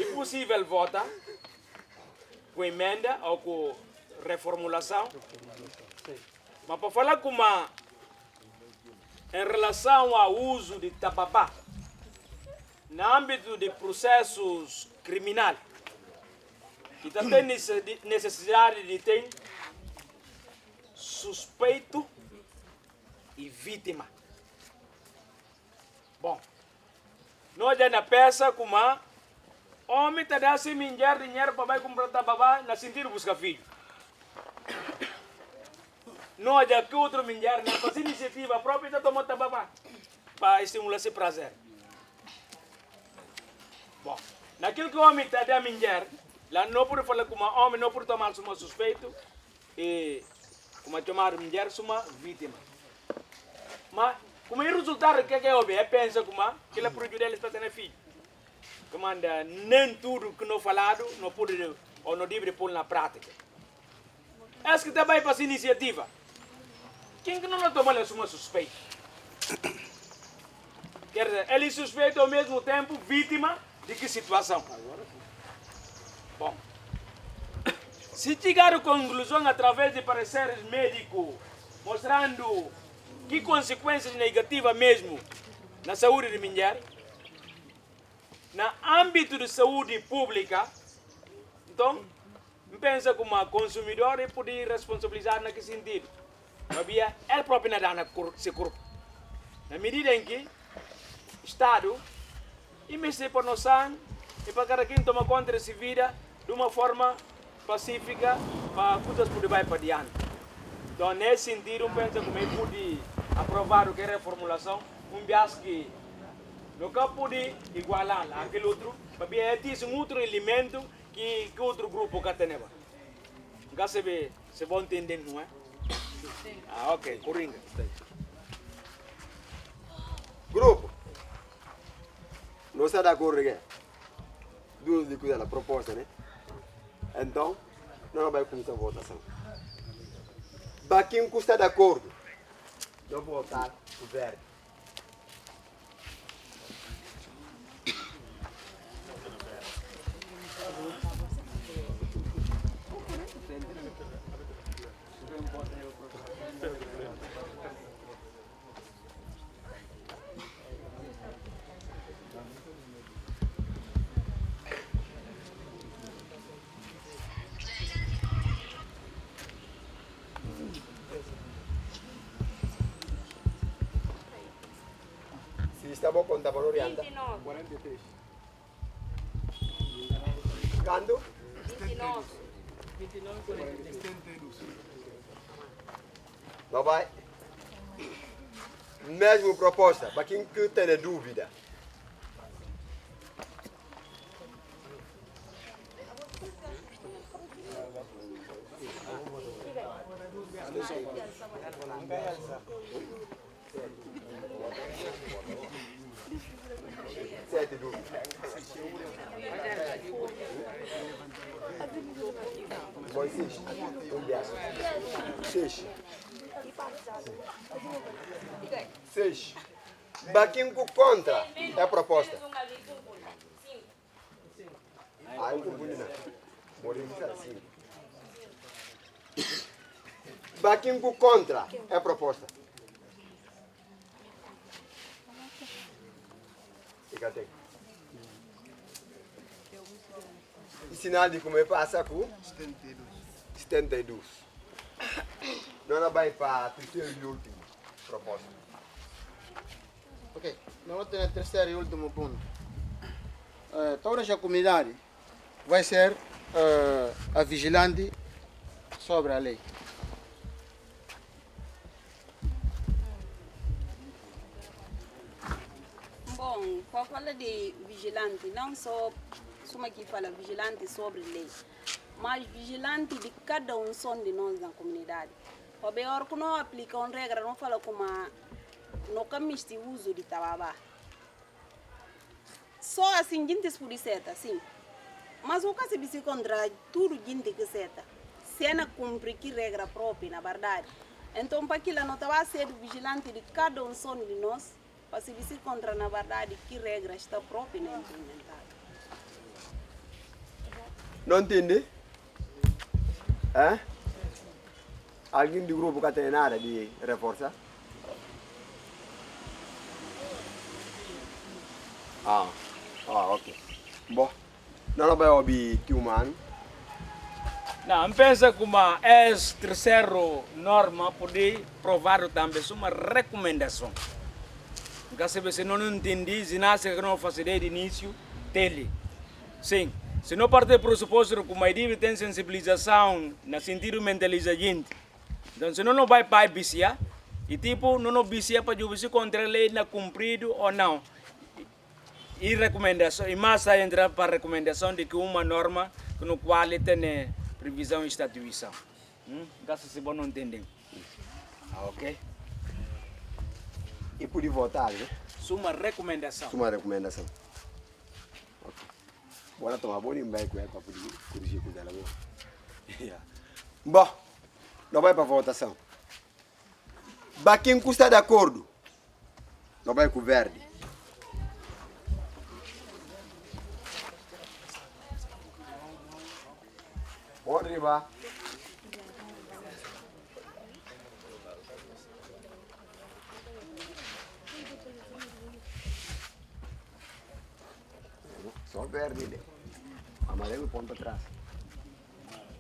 É possível votar com emenda ou com reformulação, mas para falar como em relação ao uso de tababá no âmbito de processos criminais, que tem necessidade de ter suspeito e vítima. Bom, nós já na peça como homem está dando se minhar dinheiro para vai comprar tababá na sentido buscar filho. Nós já que outro minhar na faz iniciativa própria está tomando tababá para estimular esse prazer. Bom, naquilo que o homem está dando minhar, lá não pode falar como homem, não pode tomar suma suspeito e como tomar minhar suma vítima. Mas como é o resultado que é óbvio, é pensa como que ele produz ele está tendo filho. Comanda, nem tudo que não falado não pode ou não deve pôr na prática. É que também para essa iniciativa. Quem que não toma a sua suspeita? Quer dizer, ele suspeita ao mesmo tempo vítima de que situação? Bom, se chegar à conclusão através de pareceres médicos mostrando que consequências negativas mesmo na saúde de mulher, no âmbito de saúde pública, então, pensa como consumidor e pode responsabilizar naquele sentido. Mas ele próprio não dá esse corpo. Na medida em que o Estado investe por noção e para cada quem toma conta dessa vida de uma forma pacífica para coisas poderem ir para diante. Então, nesse sentido, pensa como ele pode aprovar o que é a reformulação, bias que nunca pode igualar aquele outro, mas é um outro elemento que outro grupo que tem. Nunca se vão entender, não é? Ah, ok, coringa. Grupo, não está de acordo com duas de coisa da proposta, né? Então, não vai começar a votação. Para quem está de acordo, eu vou votar o verde. Está bom contar para orientar? 43. Quando? 29. 72. Não vai? Mesmo proposta, para quem que tem dúvida. Sete dúvidas. Bom, seis. Seis. Seis. Baquinho contra é a proposta. Ah, eu confundi não. Morimos assim. Baquinho contra é a proposta. E sinal de como é passa com 72. Não vai para a terceira e última proposta. Ok, nós temos o terceiro e último ponto. Toda a comunidade vai ser a vigilante sobre a lei. Bom, para falar de vigilante, não só suma que fala vigilante sobre lei. mas vigilante de cada som de nós na comunidade. O pior que não aplica uma regra, não fala como no camiste uso de tababá. Só assim, gente por certa, sim. Mas o caso se contra tudo gente que certa. Cena cumpre que regra própria, na verdade. Então, para que ela não estava ser vigilante de cada som de nós, para se contra, na verdade, que regra está própria na implementada. Não entende? Alguém do grupo que tem nada de reforçar? Ok. Bom, não vai ouvir que humano. Não, pensa que uma terceira norma pode provar também uma recomendação. Porque se você não entende, se não se não fazer de início, tele. Sim, se não parte do pressuposto que uma ideia tem sensibilização no sentido mentalizar gente. Então, se não vai para viciar, e tipo, não viciar para você contra a lei não cumprido ou não. E recomendação, e mais a entrar para a recomendação de que uma norma que no qual tem previsão e estatuição. Caso se não entendem. Ok? E por votar, né? Uma recomendação. Uma recomendação. Ok. Bora tomar banho e vai com ela para corrigir com ela. Bom, não vai para a votação. Para quem está de acordo, não vai com o verde. Onde vai? Só verde, né? Amarelo ponta atrás.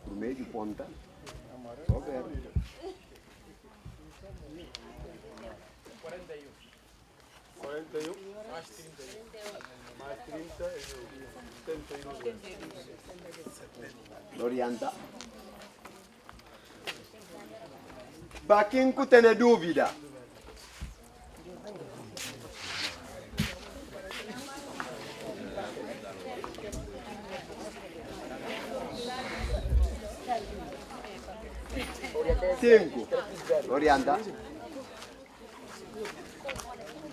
Por meio de ponta, só verde. 41 mais 31. Mais 30 e 71. Orienta. Para quem tem dúvida, cinco. Orienta.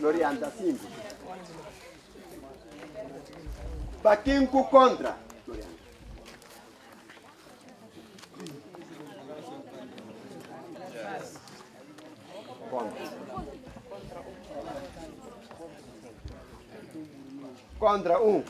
Orienta 5. Para quem contra. Contra 1.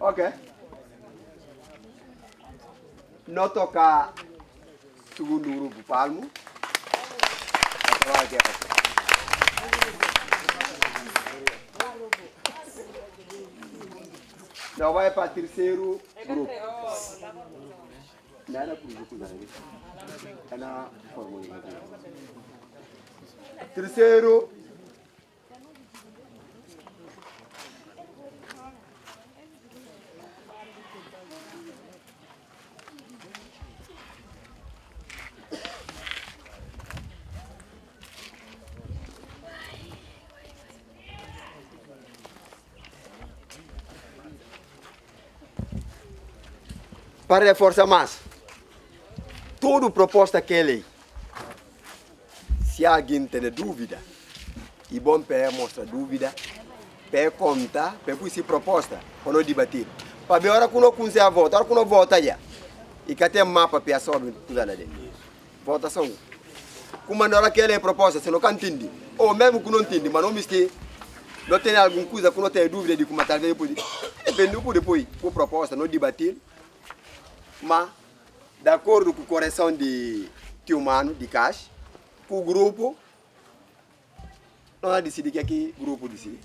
Ok. Não tocar segundo grupo palmo. Não vai para terceiro grupo. Não era para o grupo, é na fórmula. Terceiro. Para reforçar mais, toda proposta que ele, se alguém tem dúvida, é bom para mostrar dúvida, para contar, para fazer proposta, para não debater. Para ver a hora que não consegue a volta, a hora que não volta já, e que tem mapa para sobre tudo ali. Votação. Como na hora que ele é proposta, se não entende, ou mesmo que não entende, mas não mistério, não tem alguma coisa que não tem dúvida de como talvez depois, depende depois, por proposta, não debater. Mas, de acordo com a correção de humano, de caixa, o grupo, nós decidimos que aqui o grupo decide.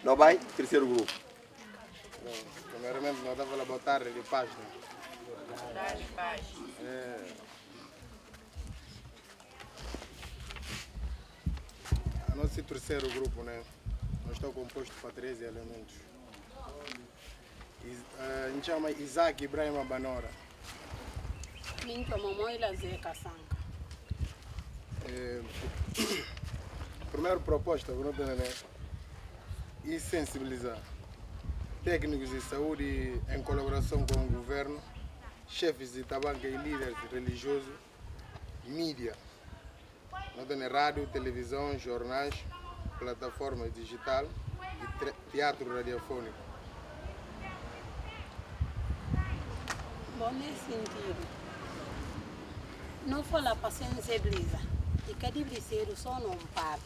Não vai? Terceiro grupo. Primeiramente, nós estamos a botar de página. terceiro grupo, né? Nós estamos compostos por 13 elementos. A gente chama Isaac Ibrahim Abanora. Minto mamãe lá Zé Caçanga. Primeira proposta, né? E sensibilizar técnicos de saúde em colaboração com o governo, chefes de tabanca e líderes religiosos, mídia, não tem rádio, televisão, jornais, plataforma digital e teatro radiofônico. Bom, nesse sentido, não falar para sensibilizar e que deve ser só não parte.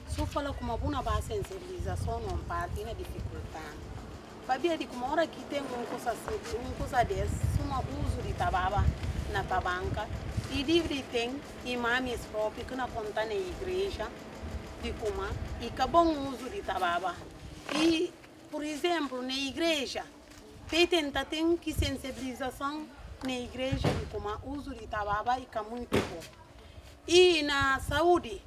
Se fala com uma boa base sensibilização não parte, é dificuldade. Fabia de como hora que tem coisa desse, um abuso de tabaco na tabanca e livre tem imames próprios que não contam na igreja de como e que bom uso de tabaco. E, por exemplo, na igreja, tem que sensibilização na igreja de como uso de tabaco e que é muito bom. E na saúde,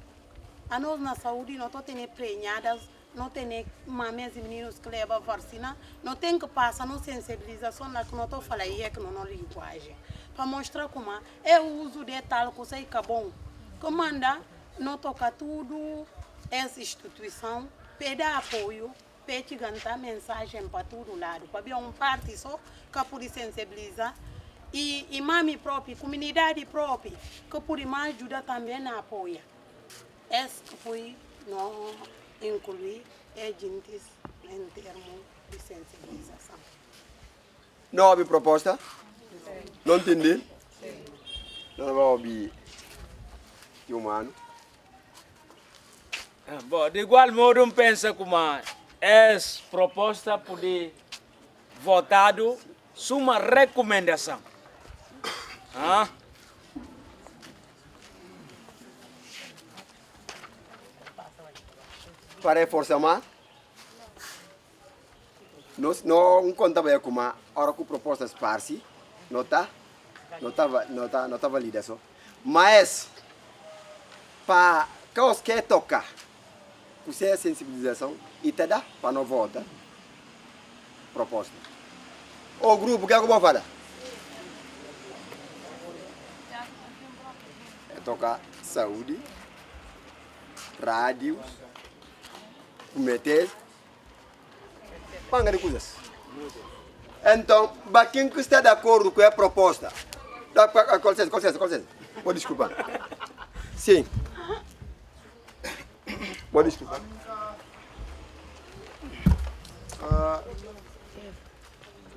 a nós na saúde não temos prenhadas, não temos mames e meninos que levam vacina, não tem que passar na sensibilização lá que não estou falando aí, que não é linguagem. Para mostrar como é o uso de tal coisa que é bom. Que manda, não toca tudo, essa instituição, pede apoio, pede cantar mensagem para todo lado. Para ver parte só que pode sensibilizar. E imame próprio, comunidade própria, que pode mais ajudar também a apoiar. Esse que foi não incluir agentes em termos de sensibilização. Nova proposta? Não entendi? Não vai ouvir humano. Bom, de igual modo, pensa como essa proposta pode votado uma recomendação. Para reforçar mais, não conta bem como a hora que propostas parsi, não está valida só. Mas para caos que tocar, você é sensibilização e te dá para não votar proposta. O grupo que é que eu vou falar? É tocar saúde, rádios, comitês, panga de coisas. Então, para quem está de acordo com a proposta, com licença, vou desculpar. Sim. Vou desculpar.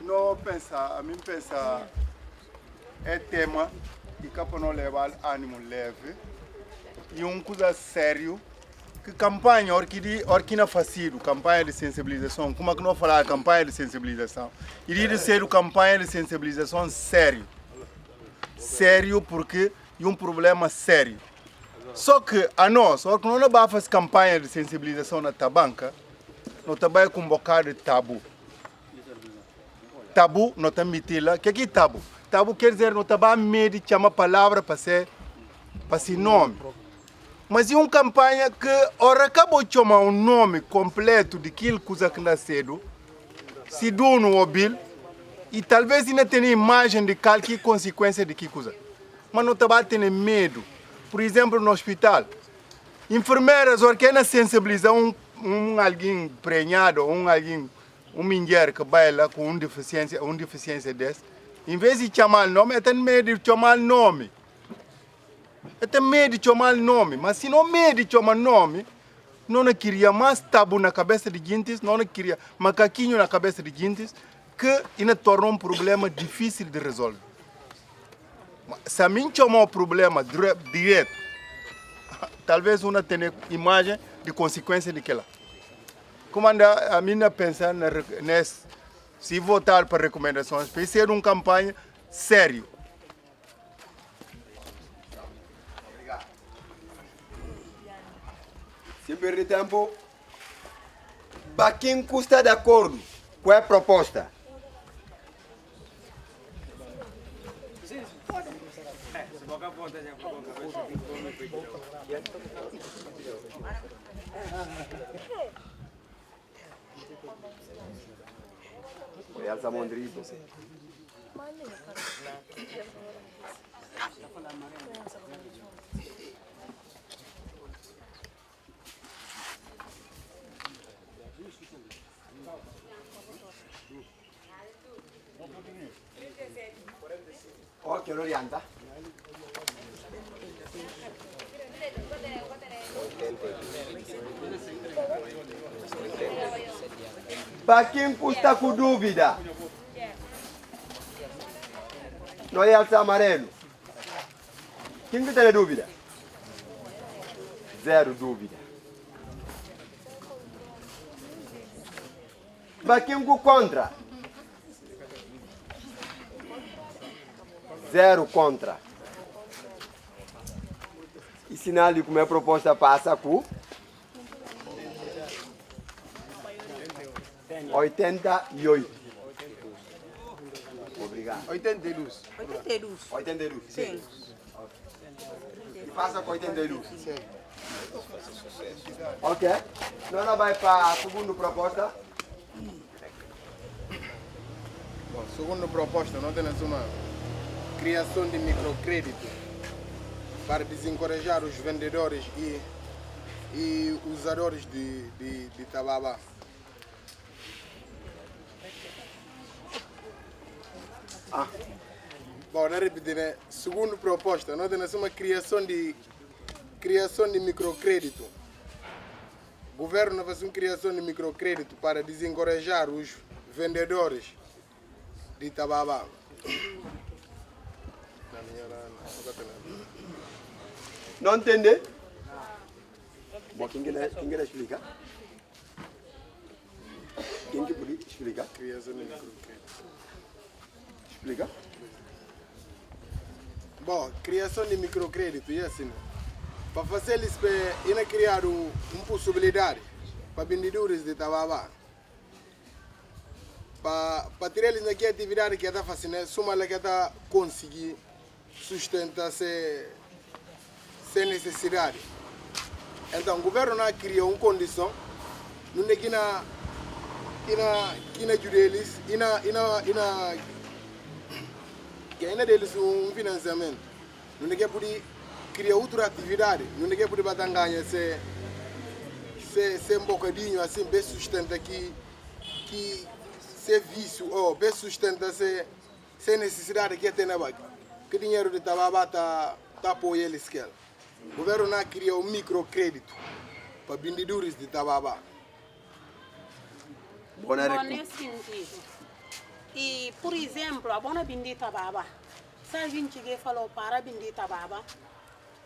Não pensa, a mim pensa, é tema que capa não levar ânimo leve e coisa sério que campanha orquina facido, campanha de sensibilização, como é que não falar campanha de sensibilização? Iria ser campanha de sensibilização sério porque é um problema sério. Só que a nós, que não vamos fazer campanha de sensibilização na tabanca, não trabalha com um bocado de tabu. Tabu, não está metido. O que é tabu? Tabu quer dizer não está medo de chamar palavra para ser nome. Mas é uma campanha que, ora, acabou de chamar um nome completo de aquilo que nasceu, se deu no mobil, e talvez ainda tenha imagem de qualquer consequência de que coisa. Mas não está tendo medo. Por exemplo, no hospital, enfermeiras, ora, querem sensibilizar alguém prenhado, um mulher que vai lá com uma deficiência dessa, em vez de chamar o nome, tem medo de chamar o nome. Tem medo de chamar o nome, mas se não medo de chamar o nome, não queria mais tabu na cabeça de gente, não queria macaquinho na cabeça de gente, que ainda tornou um problema difícil de resolver. Se a mim chamar o problema direto, talvez uma tenha imagem de consequência daquela. Como a mim pensar se votar para recomendações, vai ser uma campanha séria. Sem perder tempo, para quem está de acordo com a proposta? Elsa Mondrito. Ok, lo rianta. Para quem custa com dúvida, não é Elsa Amarelo. Quem que tem dúvida? Zero dúvida. Para quem que contra? Zero contra. E sinal de como a proposta passa com 88. Obrigado. 82. 82. 82. Sim. E passa com 82. Sim. Ok. Nós vamos para a segunda proposta. Bom, segunda proposta, nós temos uma criação de microcrédito para desencorajar os vendedores e usadores de tababa. Bom, na repetir, né? Segunda proposta, nós temos uma criação de microcrédito. O governo faz uma criação de microcrédito para desencorajar os vendedores de tababa. Não entende? Bom, quem quer explicar? Quem que pode explicar? Criação de microcrédito. Explica. Bom, criação de microcrédito é assim. Para fazer eles criar uma possibilidade para vendedores de tababa. Para tirar eles naquela atividade que está fazendo, soma lá que está conseguir sustentar sem necessidade. Então o governo não criou uma condição, não é que na ajuda eles que ainda deles um financiamento. Não é que poder criar outra atividade, não é que poder bater ganha se um bocadinho assim bem sustenta que se vício ou bem sustenta sem necessidade que tem na banca. Que dinheiro de tababa tá apoiando eles que o governo não criou um microcrédito para vendedores de tababa. Bom, nesse sentido. E, por exemplo, a bona bindi tababa. Se a gente falou para bindi tababa,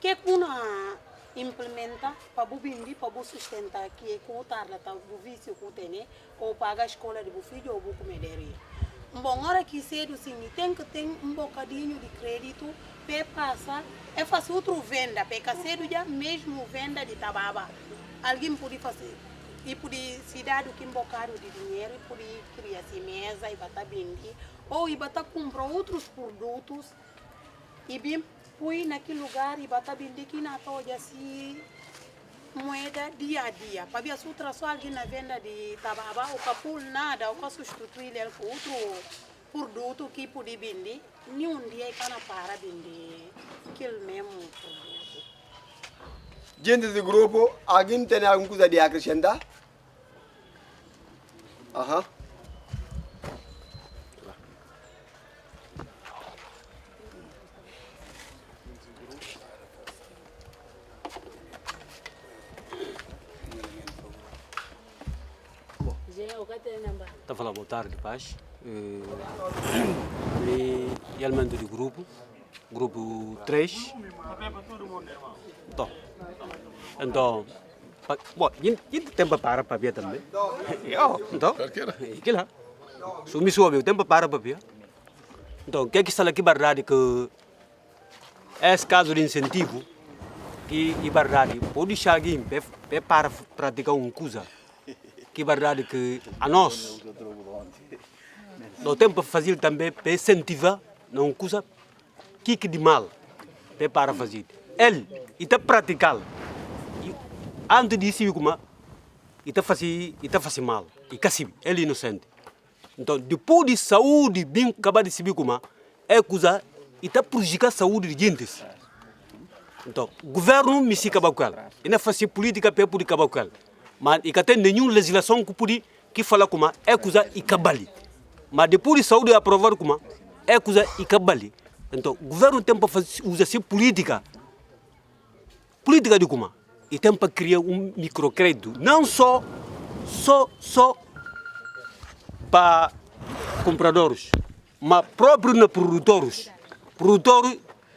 que kuna implementa para o bindi, para o sustentar que é o tarla, o vício que tem, ou paga a escola de o filho ou o comedoria. Bom, hora que cedo sim, tem que ter um bocadinho de crédito para passar, é fazer outra venda, porque cedo já mesmo venda de tababa. Alguém pode fazer. E por se dar um bocado de dinheiro, e por criar mesa e bater bindi, ou e bater comprar outros produtos, e bem, põe naquele lugar e bater bindi que na toja se moeda dia a dia. Para ver se outra só alguém na venda de tababa, ou para pôr nada, ou para substituir ele com outro produto que pode bindi, nenhum dia é para para bindi aquele mesmo produto. Gente do grupo, alguém tem alguma coisa de acrescentar? Aham. Está a falar boa tarde, paz. E elemento do grupo 3. Então, bom, gente tem para ver também. Então, que lá. Se me soube, eu tenho para ver. Então, o que é que está aqui verdade que esse caso de incentivo que é verdade pode deixar alguém para praticar uma coisa que é verdade que a nós não temos para fazer também para incentivar uma coisa que de mal. para fazer. Ele está praticando. Antes de se como está fazendo mal. E casi ele é inocente. Então, depois de saúde bem acabar de se como é coisa está prejudicar a saúde de gente. Então, o governo me se acaba com ele. Ele faz política para poder acabar com ele. Mas e que tem nenhuma legislação que pode que fala como é coisa e cabali. Mas depois de saúde aprovar como é coisa e cabali. Então, o governo tem para fazer usar essa política de como e tem para criar microcrédito, não só para compradores, mas próprio na produtores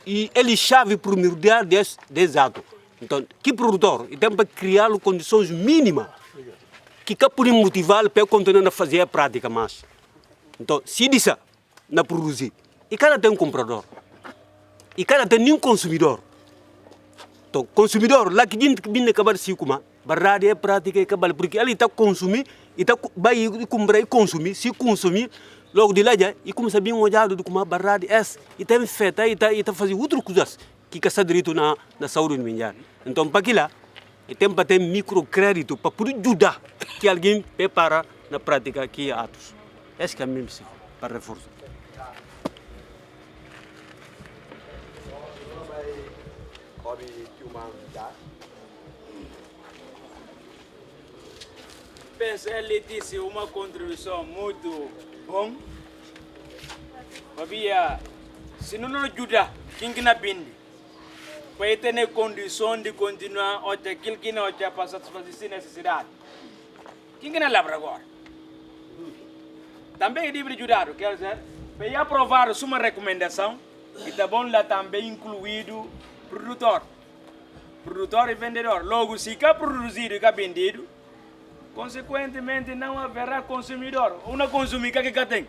e ele chave primordial desse ato. Então, que produtor tem para criar condições mínimas que podem motivar para continuar a fazer a prática mais. Então, se diz na produzir, e cada tem um comprador, e cada tem um consumidor. Então, consumidor, lá que a gente vem acabar de se comer, verdade é prática e cabal, porque ele está consumir, e vai comprar e consumir, se consumir, logo de lá e começa a bem olhado de como a verdade é, e tem feito, e está fazendo outras coisas que está direito na saúde mundial. Então, para aquilo, tem para ter microcrédito para poder ajudar que alguém prepara na prática que atos. Esse que é mesmo para reforçar. Penso ele disse uma contribuição muito bom. Havia, se não ajuda, quem que não binde, para ter condição de continuar até aquilo que não já para satisfazer necessidade. Quem que não lembra agora? Também deve ajudar, quer dizer, para aprovar uma recomendação, e tá bom lá também incluído produtor e vendedor. Logo, se cá produzido e cá vendido, consequentemente não haverá consumidor. Uma consumidor que tem.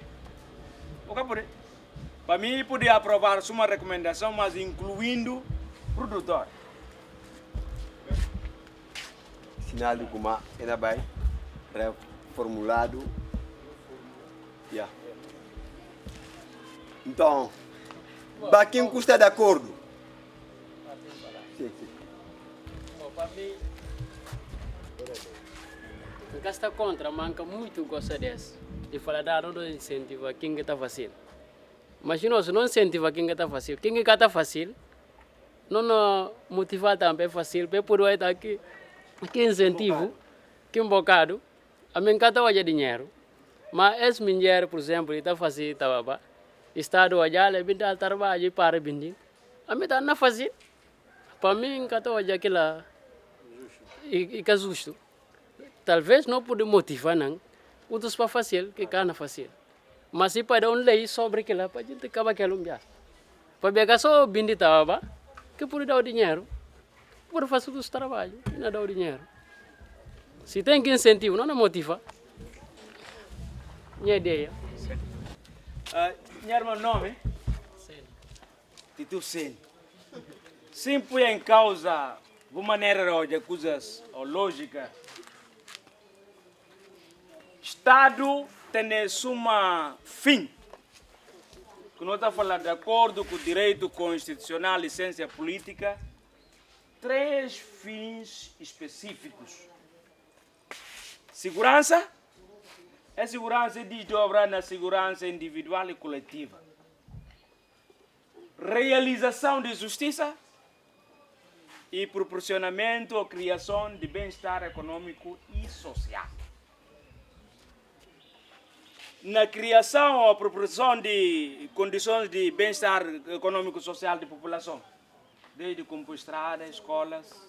Para mim, poder aprovar uma recomendação, mas incluindo produtor. Sinal de como ainda vai reformulado. Yeah. Então, para quem custa de acordo? Sim. Para mim, nunca está contra, manca muito gosta desse. De falar, não incentiva quem está fácil. Mas se não incentiva quem está fácil, quem está fácil, não motiva também fácil, para poder estar aqui incentivo, que um bocado, a mim cada hora dinheiro. Mas esse dinheiro, por exemplo, está fácil, está Estado olhar, ele está trabalhando para bindi. A mim está na fácil. Para mim, cada hora aquilo é justo. Talvez não pode motivar, não. Outros para fácil, que cana fácil. Mas se para uma lei sobre aquilo, para a gente acabar aquilo mesmo. Para pegar só bindi estava, que pode dar o dinheiro, pode fazer os trabalhos, não dá o dinheiro. Se tem que incentivo, não motiva. Minha ideia. Minha irmã, nome? Tito Sen. Sim, põe em causa de maneira de coisas lógica. Estado tem uma fim. Que nós estamos falando de acordo com o direito constitucional e licença política, 3 fins específicos. Segurança. A segurança desdobra na segurança individual e coletiva. Realização de justiça e proporcionamento ou criação de bem-estar econômico e social. Na criação ou proporção de condições de bem-estar econômico e social da população, desde como estradas, escolas,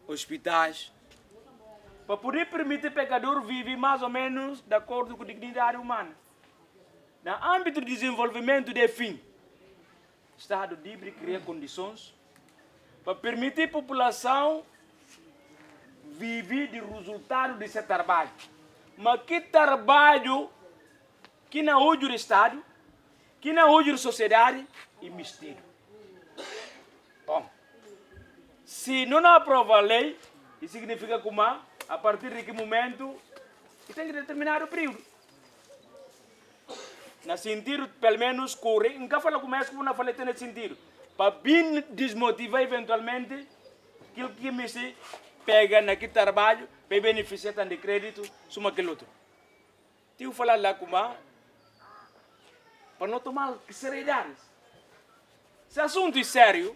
hospitais, para poder permitir o pecador viver mais ou menos de acordo com a dignidade humana. No âmbito do desenvolvimento de fim, o Estado deve criar condições para permitir a população viver de resultado desse trabalho. Mas que trabalho que não usa o Estado, que não usa a sociedade e mistério. Bom, se não aprova a lei, isso significa que a partir de que momento tem que determinar o período. na sentido, pelo menos, correr. Nunca fala começo, como não falei, tem sentido. Para bem desmotivar eventualmente, aquilo que me se pega naquele trabalho, para beneficiar de crédito, suma aquele outro. Tio falar lá como para não tomar seriedade. Se assunto é sério,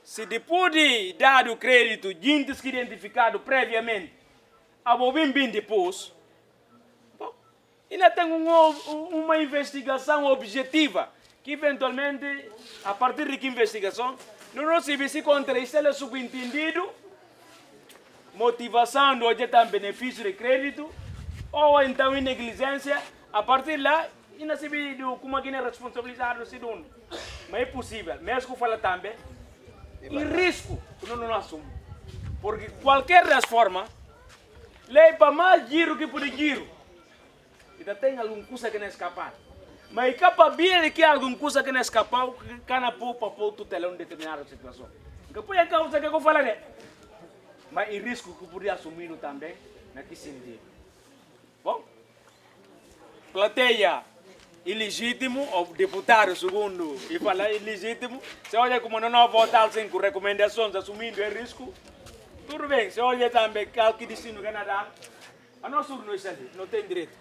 se depois de dar o crédito, gente que identificado previamente, a bem depois, ainda tem uma investigação objetiva, que eventualmente, a partir de que investigação, não se vê se contra isso é subentendido, motivação do objeto em benefício de crédito, ou então em negligência, a partir de lá, ainda se vê como é responsabilizado, mas é possível, mesmo que fala também, e risco que não assume. Porque qualquer das formas, leva mais giro que por giro. Ainda tem alguma coisa que não escapar. Mas é capaz de que alguma coisa que não escapar, que não pode pôr tutela em determinada situação. Que foi a causa que eu falei. Mas o risco que poderia assumir também, naquele sentido. Bom, plateia ilegítimo, ou deputado segundo, e falar ilegítimo, se olha como não votar sem recomendações assumindo o risco, tudo bem, se olha também que destino que nada, a nossa não é ali, não tem direito.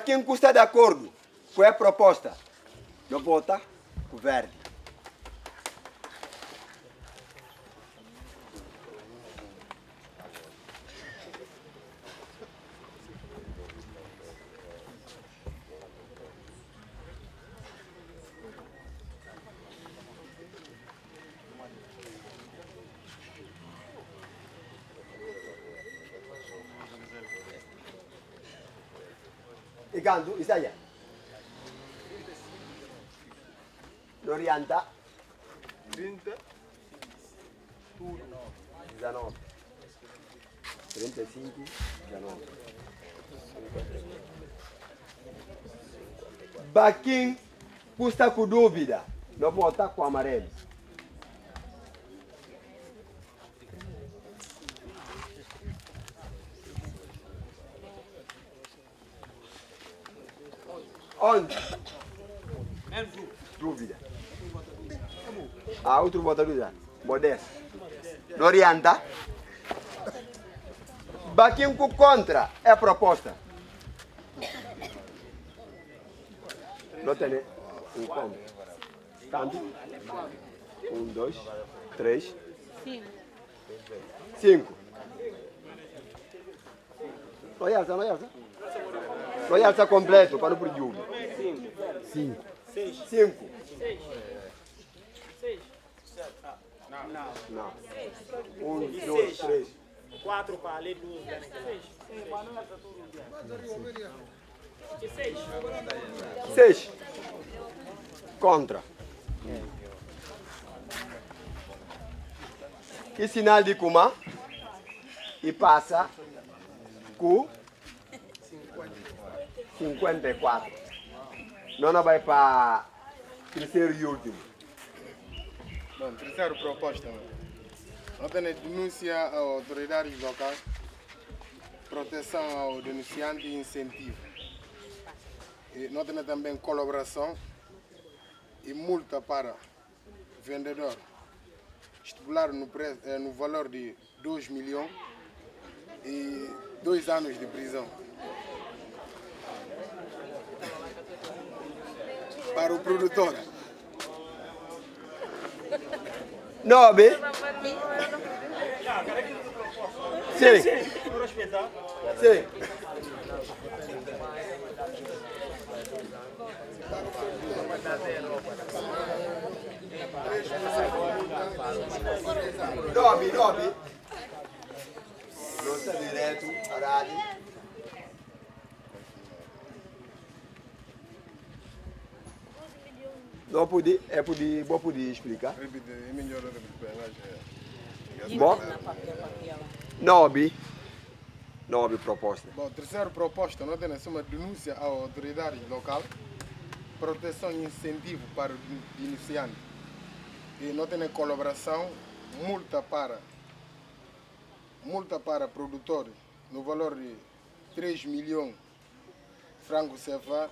Quem está de acordo com a proposta, não vota o verde. E quando? Isso aí. Orienta. 30. 19. 35. 19. Quem custa com dúvida, não vota com amarelo. Onde? Dúvida. Outro vota dúvida. Modesto. Não orienta. Quem contra é a proposta. Não tem um contra. Tanto? 1, 2, 3, 5. Não alça completo para não perder uma. 5. 5. Não. 1, 2, 3. 4 para ali, 2. 6. Contra. Que sinal de Kuma? E passa com 54. Não vai para terceiro e último. Bom, terceira proposta. Não tem denúncia às autoridades locais, proteção ao denunciante e incentivo. E não tem também colaboração e multa para vendedor, estipular no valor de 2 milhões e 2 anos de prisão. Para o produtor. 9. Sim. Sim. Nove. Não está direto, horário. Não pude, vou poder explicar. É melhor Bom, 9 propostas. Bom, terceira proposta, não tem uma denúncia à autoridade local, proteção e incentivo para o iniciante. E não tem colaboração, multa para produtores no valor de 3 milhões franco CFA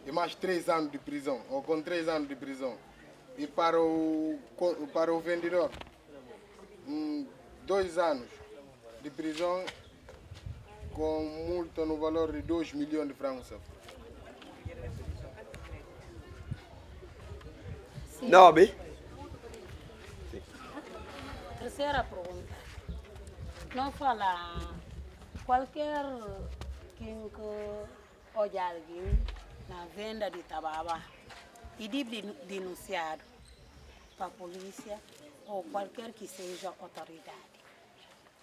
e mais 3 anos de prisão, ou com 3 anos de prisão. E para o vendedor, 2 anos de prisão com multa no valor de 2 milhões de francos CFA. Nove. Terceira pergunta. Não fala qualquer quem que olhar alguém na venda de tabaco e de denunciado para a polícia ou qualquer que seja autoridade.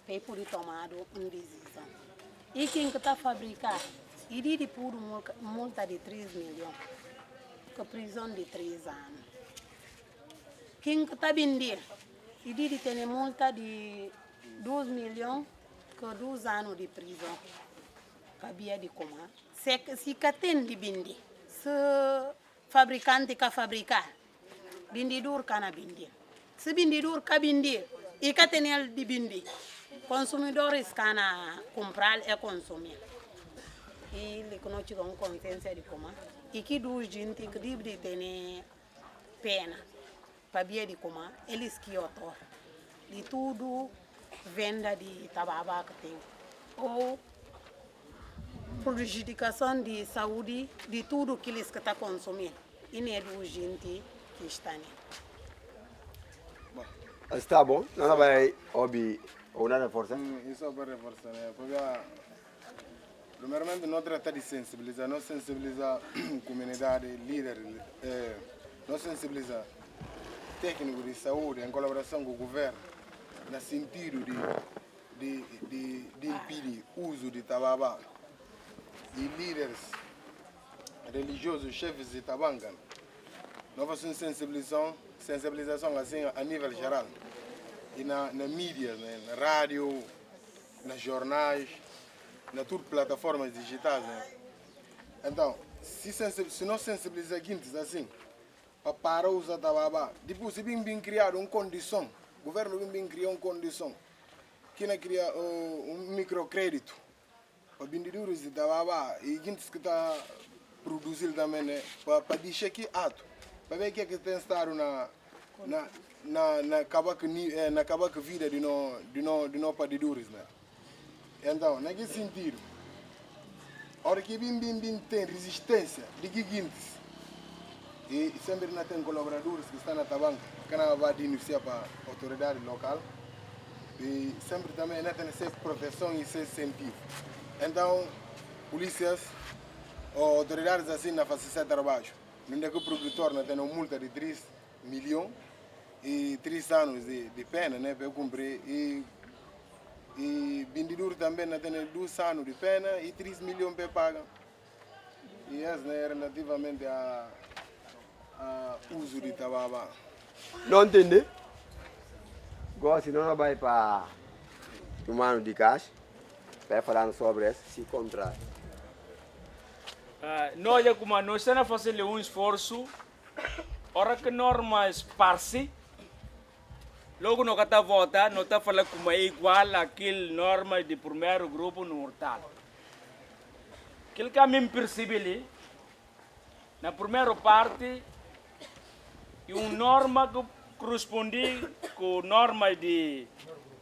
Para poder tomar uma decisão. E quem que está fabricando, e de puro multa de 3 milhões, com prisão de 3 anos. Quem que está vendendo, e de ter multa de 2 milhões, com 2 anos de prisão. Cabia de comar. Se tem de vender, se fabricante quer fabricar, vendedor cana vender. Se vendedor quer vender, e que tem de vender. Consumidores cana comprar e consumir. E ele que não tinha uma consciência de comer. E que dos gente que deve ter pena para via de comer, eles que autor de tudo venda de tabaco que tem. Ou prejudicação de saúde de tudo que eles estão consumindo. E não é dos gente que está ali. Está bom, não vai ouvir ou nada força? Isso é para reforçar, né? Porque, primeiramente, não trata de sensibilizar, não sensibilizar a comunidade, líder, não sensibilizar técnico de saúde em colaboração com o governo, no sentido de impedir o uso de tabaco. E líderes religiosos, chefes de tabanca, não fazem sensibilização assim a nível geral. E na mídia, né? Na rádio, nas jornais, nas tudo plataformas digitais. Né? Então, se não sensibilizar gente assim, para usar tabaco, depois se bem criar uma condição, o governo bem criar uma condição, que não cria um microcrédito para vendedores de tabaco e gente que está produzindo também, né? Para deixar aqui ato, para ver o que é que tem estado na acabar com a vida de nós vendedores, né? Então, naquele sentido, a hora que bem tem resistência de gigantes, e sempre não tem colaboradores que estão na tabanca, que não vai denunciar para a autoridade local, e sempre também não tem essa proteção e esse incentivo. Então, polícias ou autoridades assim não fazem esse trabalho. Não é que o produtor não tem uma multa de 3 milhões e 3 anos de pena, né, para cumprir. E vendedor também não tem 2 anos de pena e 3 milhões para pagar. E isso é relativamente a uso de tabaco. Não entende? Gosto, não vai para o mano de caixa, para falar sobre isso, se contrário. Nós, como nós estamos a fazer um esforço, ora que normas parse, logo não está vota, não está falando como é igual àquele normas de primeiro grupo no mortal. Aquilo que a mim percebi na primeira parte, é uma norma que corresponde com normas de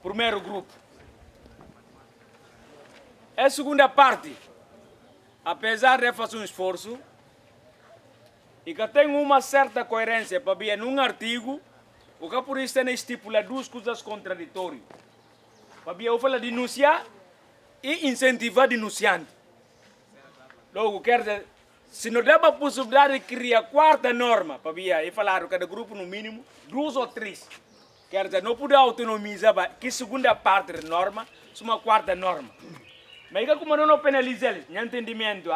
primeiro grupo. A segunda parte, apesar de fazer um esforço, e que tem uma certa coerência para ver num artigo, o que por isso estipula 2 coisas contraditórias. Para ver, eu falo denunciar e incentivar denunciante. Logo, quer dizer, se não dá a possibilidade de criar 4ª norma, para ver, e falar cada grupo no mínimo 2 ou 3. Quer dizer, não pode autonomizar que segunda parte da norma, uma 4ª norma. Mas como não penaliza eles, não entendimento,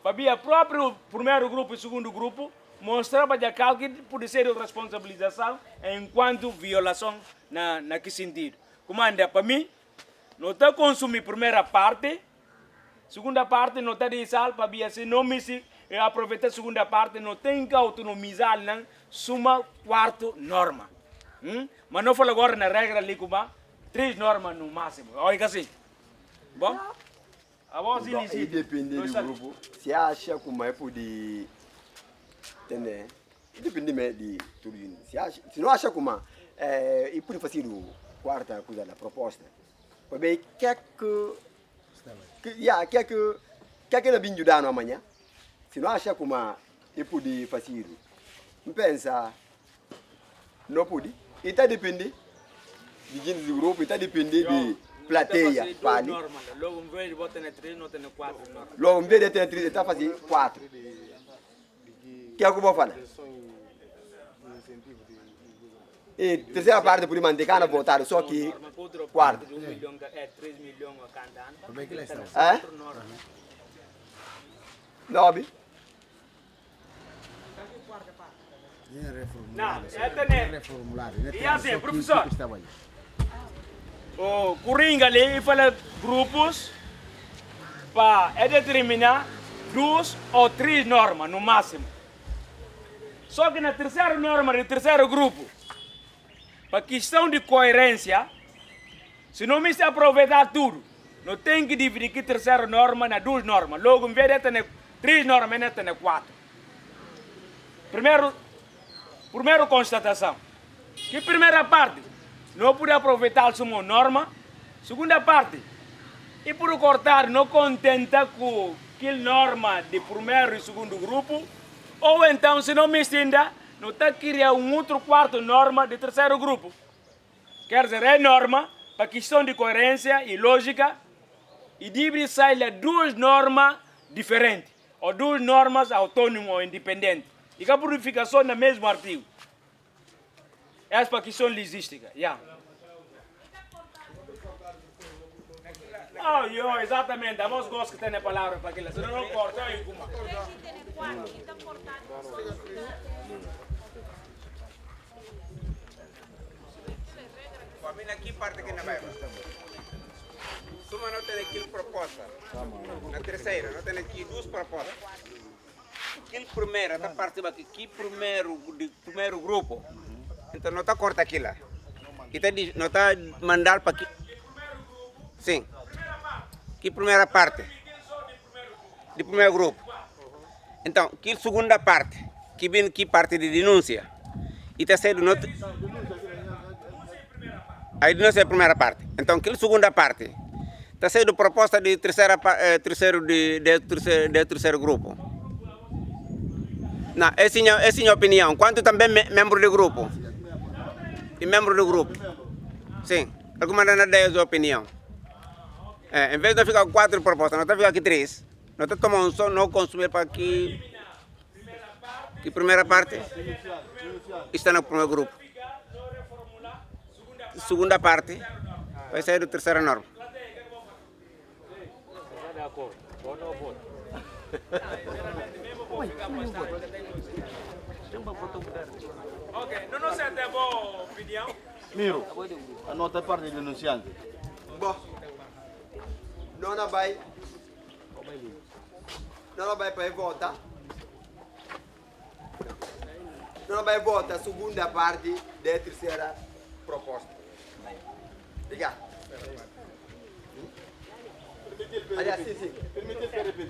para ver o próprio primeiro grupo e segundo grupo, mostrava de que pode ser responsabilização enquanto violação na que sentido. Como anda, para mim, não está consumir primeira parte, segunda parte não está de sal, para ver se não me aproveitar a segunda parte, não tem que autonomizar uma 4ª norma. Mas não falo agora na regra ali como 3 normas no máximo. Olha assim. Bom? A voz Então, ilícita. aí depende do grupo. Se acha que mais pode entender, depende de tudo. Se não acha que mais, e pode fazer o quarta coisa da proposta. Para ver o que é que ele vai ajudar amanhã. Se não acha que mais, e pode fazer. Não pensa, não pode. E está depende de gente do grupo, está depende de plateia. Logo em vez de botar 3, não tem 4. Logo em vez de ter 3, está fazendo 4. O que é que eu vou falar? E terceira parte por manter cada votar, só que quarto. 3 milhões a cada ano. Como é que eles estão? É? Nove. Não, e assim, professor, o Coringa ali fala grupos para determinar 2 ou 3 normas no máximo. Só que na terceira norma do terceiro grupo, para questão de coerência, se não me se aproveitar tudo, não tem que dividir que terceira norma na 2 normas. Logo, em vez de ter 3 normas, não tem 4. Primeiro constatação, que primeira parte, não pude aproveitar uma norma. Segunda parte, e por cortar, não contenta com aquela norma de primeiro e segundo grupo, ou então, se não me estenda, não está criando outro quarto norma de terceiro grupo. Quer dizer, é norma, para questão de coerência e lógica, e deve sair 2 normas diferentes, ou 2 normas autônomas ou independentes. E a purificação no mesmo artigo. É para questão logística. Yeah. Oh, exatamente. A voz gosta que tem a palavra para aquilo. Se não corta, aí como. Família, aqui parte que não vai. Suma não tem aquilo proposta. Na terceira, não tem aqui 2 propostas. Aquele primeiro, da parte aqui, primeiro grupo. Então não está corta aquilo. Não está mandar para aqui. Sim. Que primeira parte. De primeiro grupo. Então, que segunda parte. Que vem aqui parte de denúncia. E está sendo nota. A denúncia é a primeira parte. Então, que segunda parte. Está sendo proposta de terceiro grupo. Não, essa é a minha opinião. Quanto também membro do grupo? E membro do grupo? Sim. Alguma não dá a sua opinião. Em vez de ficar com 4 propostas, não está ficando aqui 3. Não está tomando só, não consumir para que primeira parte está no primeiro grupo. Segunda parte vai sair do terceira norma. Ok, não sei até boa opinião. Miro, anota a parte do denunciante. Bom, não vai para votar. Não vai votar a segunda parte da terceira proposta. Diga. Aliás, sim. Permite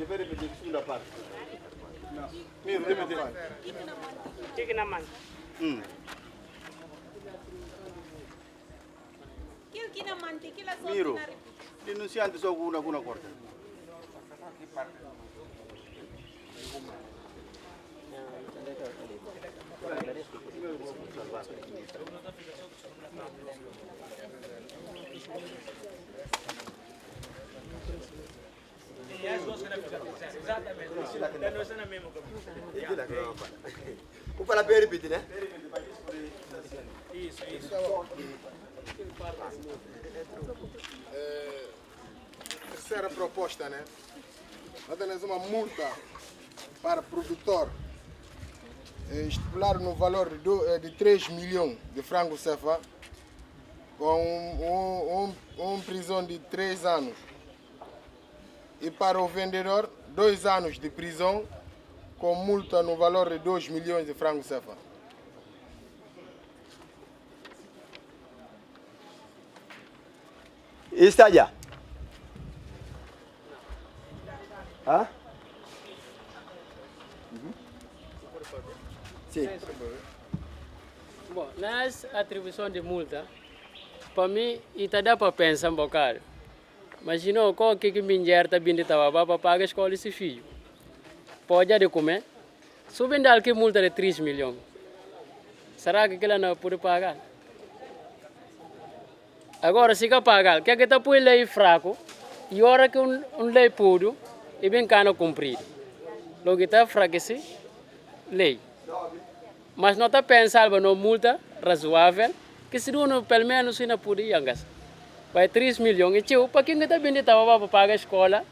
vai repetir a segunda parte. Miro, repetir. Tique na mão. Miro, denunciante só com uma corta. Vou falar para repetir, né? Isso. Terceira proposta, né? Nós temos uma multa para o produtor estipulado no valor de 3 milhões de francos CFA com prisão de 3 anos. E para o vendedor, 2 anos de prisão com multa no valor de 2 milhões de francos CFA. Está já. Ah? Sim. Bom, nas atribuição de multa, para mim, isso dá para pensar um bocado. Imagina qual que me injerta bem de Tababa para pagar a escola desse filho. Pode de comer. Subindo aqui multa de 3 milhões. Será que ela não pode pagar? Agora, se quer pagar, quer que está por lei fraco, e hora que lei puro, e bem cano cumprido. Logo está fraquece, lei. Mas não está pensando na multa razoável, que se não, pelo menos, não pode ir. Vai 3 milhões, e tio, para quem está bem de Tababa para pagar a escola,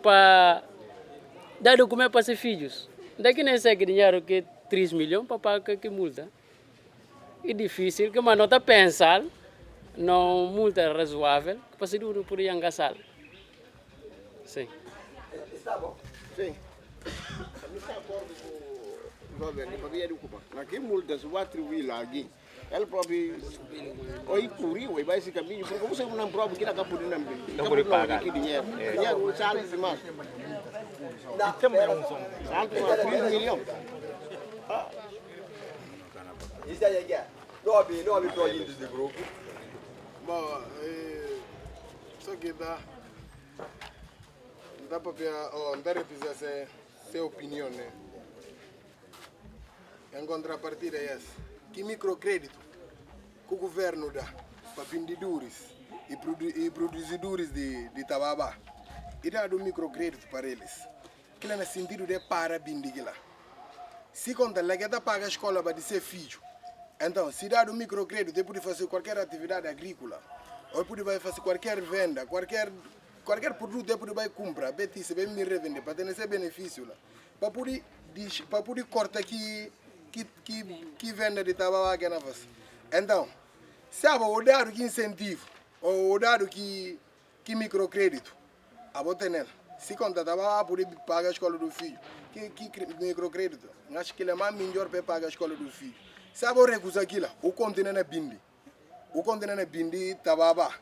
para dar documento para seus filhos. Daqui nem sei que dinheiro que 3 milhões para pagar que multa. É difícil, que mas não está pensando na multa razoável, que para se não pode ir. Sim. Está bom. Sim. Eu estou de acordo com o governo, para vir ocupar. Naquele multa, se vai atribuir a alguém, ele próprio vai cobrir, vai esse caminho, porque você não prova que ele está podendo não pode pagar. Dinheiro, sabe demais. Santo, 3 milhões. Isso aí é. Não há projetos de grupo. Bom, só que dá para ver, dá representar sua opinião, né? Em contrapartida é essa. Que microcrédito que o governo dá para vendedores e produtores de Tababa, e dá do microcrédito para eles. Que é no sentido de para vender lá. Se conta lá que paga a escola para ser filho, então se dá do microcrédito, ele pode fazer qualquer atividade agrícola, ou pode fazer qualquer venda, qualquer produto ele pode comprar, se bem me revender, para ter esse benefício lá, para poder cortar que venda de Tababa que não faz. Então, se há o dado que incentivo, ou o dado que microcrédito, a botar nela. Se conta Tababa poder pagar a escola do filho, que microcrédito, acho que ele é mais melhor para pagar a escola do filho. Se há o recurso aquilo, o continente é bindi. O continente é bindi Tababa.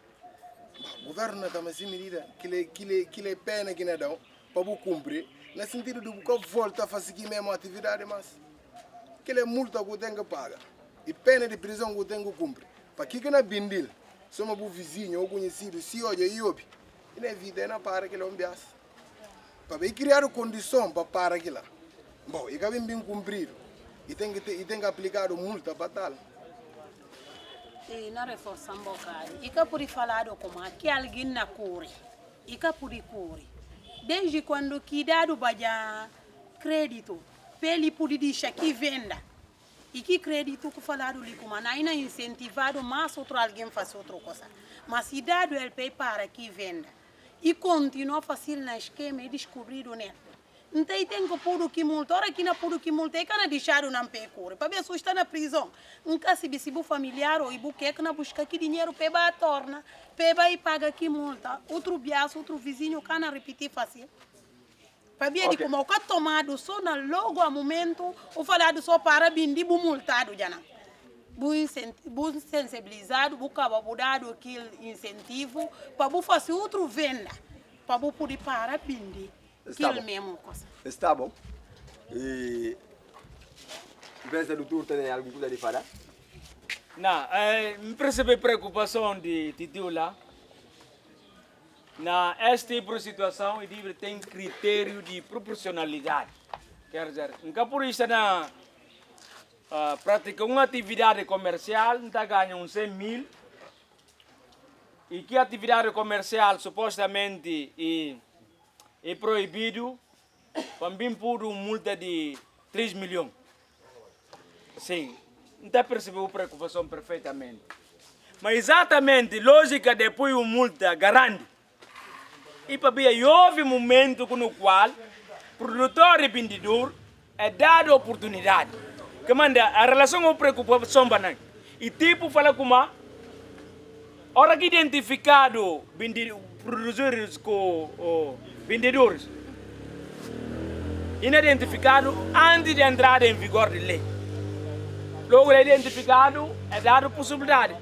O governo está mais medida que lhe pena que não dá para cumprir, no sentido de que volta a fazer a mesma atividade, mas que é multa que eu tenho que pagar e pena de prisão que eu tenho que cumprir. Para que não é bindil, somos o vizinho ou conhecido, se olha e ouve, e na vida não para que ele ambiasse. Para criar condição para parar aquilo. Bom, e que bem cumprido, e tem que aplicar multa para tal. E não reforça um bocado. E que por falar como que alguém na cure, e que por cure. Desde quando que dado para crédito, ele pode deixar que venda. E que crédito que falaram ali como ainda incentivado mais outro alguém fazer outra coisa. Mas se dado ele para que venda e continua fácil na esquema e descobrir o neto. Então tem que pôr o que multa, ora que não pôr o que multa, é que não deixar o não pecore. Para ver se está na prisão. Nunca se o familiar ou o que não busca que dinheiro peba a torna, peba e paga que multa. Outro biaço, outro vizinho, que não repetir fácil. Para ver okay. Como o que tomado só na logo a momento, o falado só para bindi bu multado já não. Bu sensibilizado, bu cababudado aquele incentivo, para bu fazer outro venda, para bu poder para bindi. Aquilo mesmo coisa. Está bom. E pensa do doutor tem alguma coisa de falar? Não, me percebe preocupação de tio lá. Na este tipo de situação, ele tem critério de proporcionalidade. Quer dizer, nunca por isso na prática uma atividade comercial, não ganha uns 100 mil. E que atividade comercial supostamente é proibido, também por uma multa de 3 milhões. Sim, não está percebendo a preocupação perfeitamente. Mas exatamente, lógica depois uma multa garante. E para ver, houve um momento no qual produtor e vendedor é dado oportunidade. Que manda a relação com preocupação banana. E tipo fala como hora que identificado produtores com vendedores inidentificado antes de entrar em vigor de lei. Logo é identificado, é dado possibilidade.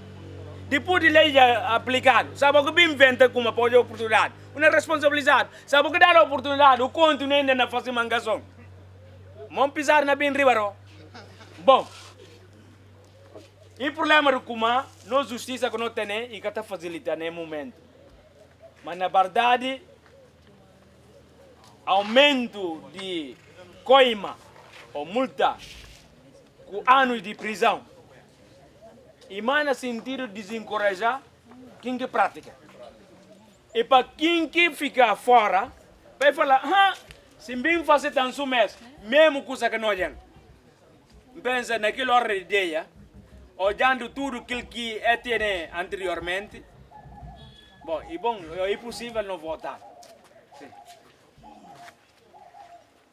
Depois de lei aplicado, sabe o que inventa como pode oportunidade? uma responsabilidade. Sabe o que dá a oportunidade? O continua ainda na fazer mangação. Vamos pisar na bem ribaró. Bom, o problema é que não justiça que não tem e que está facilitando no momento. Mas na verdade, aumento de coima ou multa com anos de prisão. E mais no sentido de desencorajar quem que pratica. E para quem que fica fora, vai falar, se bem fazer tanto mês, mesmo coisa que não é. Pensa naquela hora de ideia, olhando tudo aquilo que é anteriormente, bom, é impossível não votar. Sim.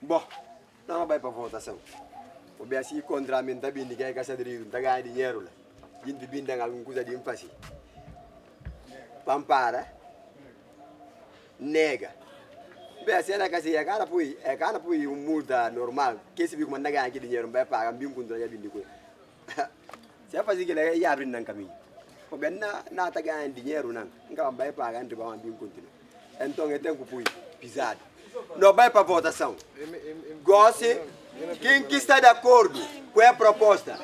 Bom, não vai para votação. O bem assim contra a mim também ninguém quer saber de ganhar dinheiro lá. Gente binda alguma coisa de empate. Pampara, nega. Bem assim é que se é cara foi multa normal. Que se viu como ganhar aqui dinheiro vai pagar bem contra já bindi coisa. Se é fazer que ele ia abrir no caminho. O bem na tá ganhar dinheiro não. Nunca vai pagar entre bom bem continua. Então é tempo foi pisado. Não vai para votação. Goste, quem que está de acordo com a proposta?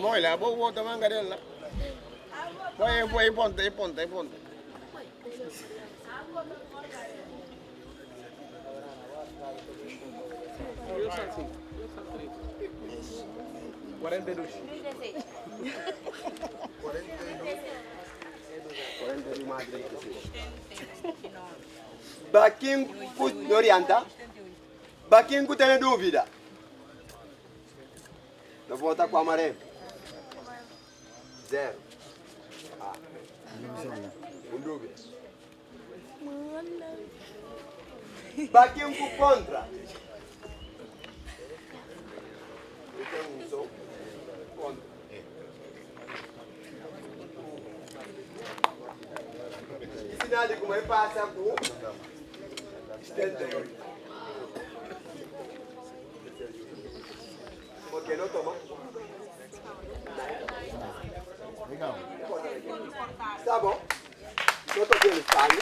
Olha, vou voltar a manga dela. Vai, ponta. Baquim orienta, baquim tem dúvida. Não vota com a maré. 0. Com dúvida. Baquim contra. E sinal de como é passa com 78. Porque não toma? Legal. Tá bom. Não tô vendo Espanha.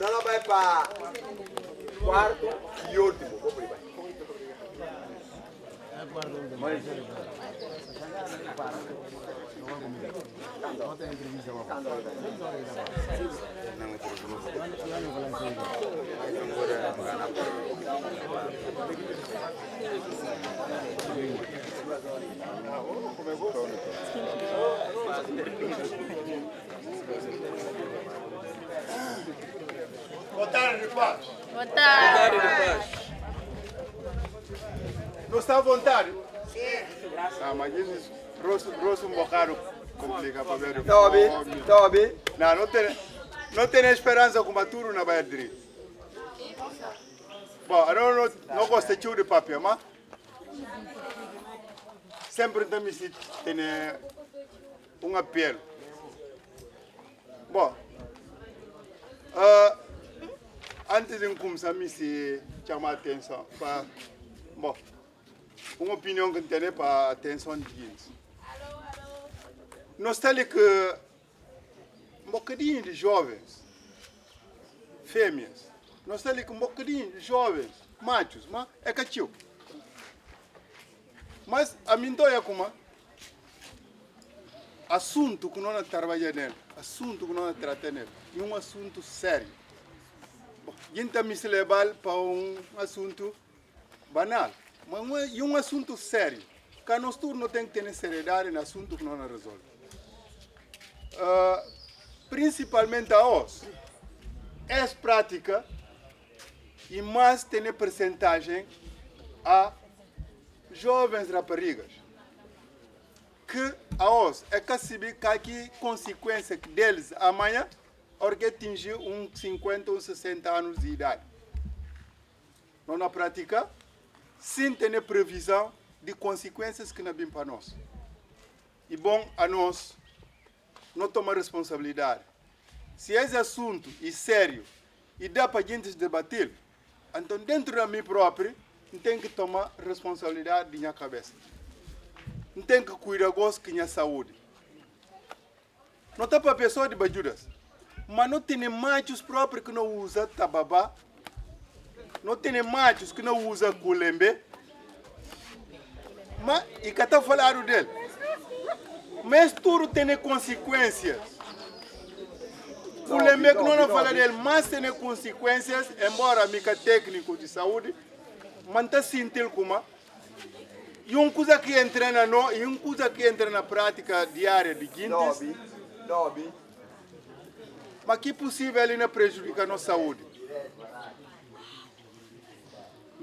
Não vai para quarto e último. Vou por aí. Votaram de paz. Votaram. Não está à vontade? Sim. Ah, mas isso, rosto um bocado complica para ver. Tobi. Não tem esperança com o Maturo na Baía de Direito. Bom, eu não gosto de papel, mas sempre também se tem um apelo. Bom, antes de começar, me se chamar a atenção para, bom, uma opinião que tem para a atenção de gente. Nós temos que um bocadinho de jovens, fêmeas, nós temos que um bocadinho de jovens, machos, mas é cachorro. Mas a mim dói como assunto que nós trabalhamos nele, assunto que nós tratamos nele, é um assunto sério. A gente também se leva para um assunto banal, mas é um assunto sério. Que nós todos não temos que ter seriedade no assunto que nós resolvemos. Principalmente a nós, é prática e mais tem percentagem a jovens raparigas que a nós é que saber que consequência deles amanhã porque atingir 50 ou 60 anos de idade. Não na prática, sem ter previsão de consequências que não vêm para nós. e bom a nós não tomar responsabilidade. Se esse assunto é sério e dá para a gente debater, então dentro da mim próprio, não tem que tomar responsabilidade de minha cabeça. Não tem que cuidar gosto que minha saúde. Não está para pessoa de bajudas. Mas não tem machos próprios que não usam tababá. Não tem machos que não usam culembe. Mas, e que está falando dele. Mas tudo tem consequências. Culembe que não fala dele, mas tem consequências, embora amiga técnico de saúde, mas está sentindo como e uma coisa que entra na no, e uma coisa que entra na prática diária de Guintes, mas que é possível ele não prejudicar a nossa saúde.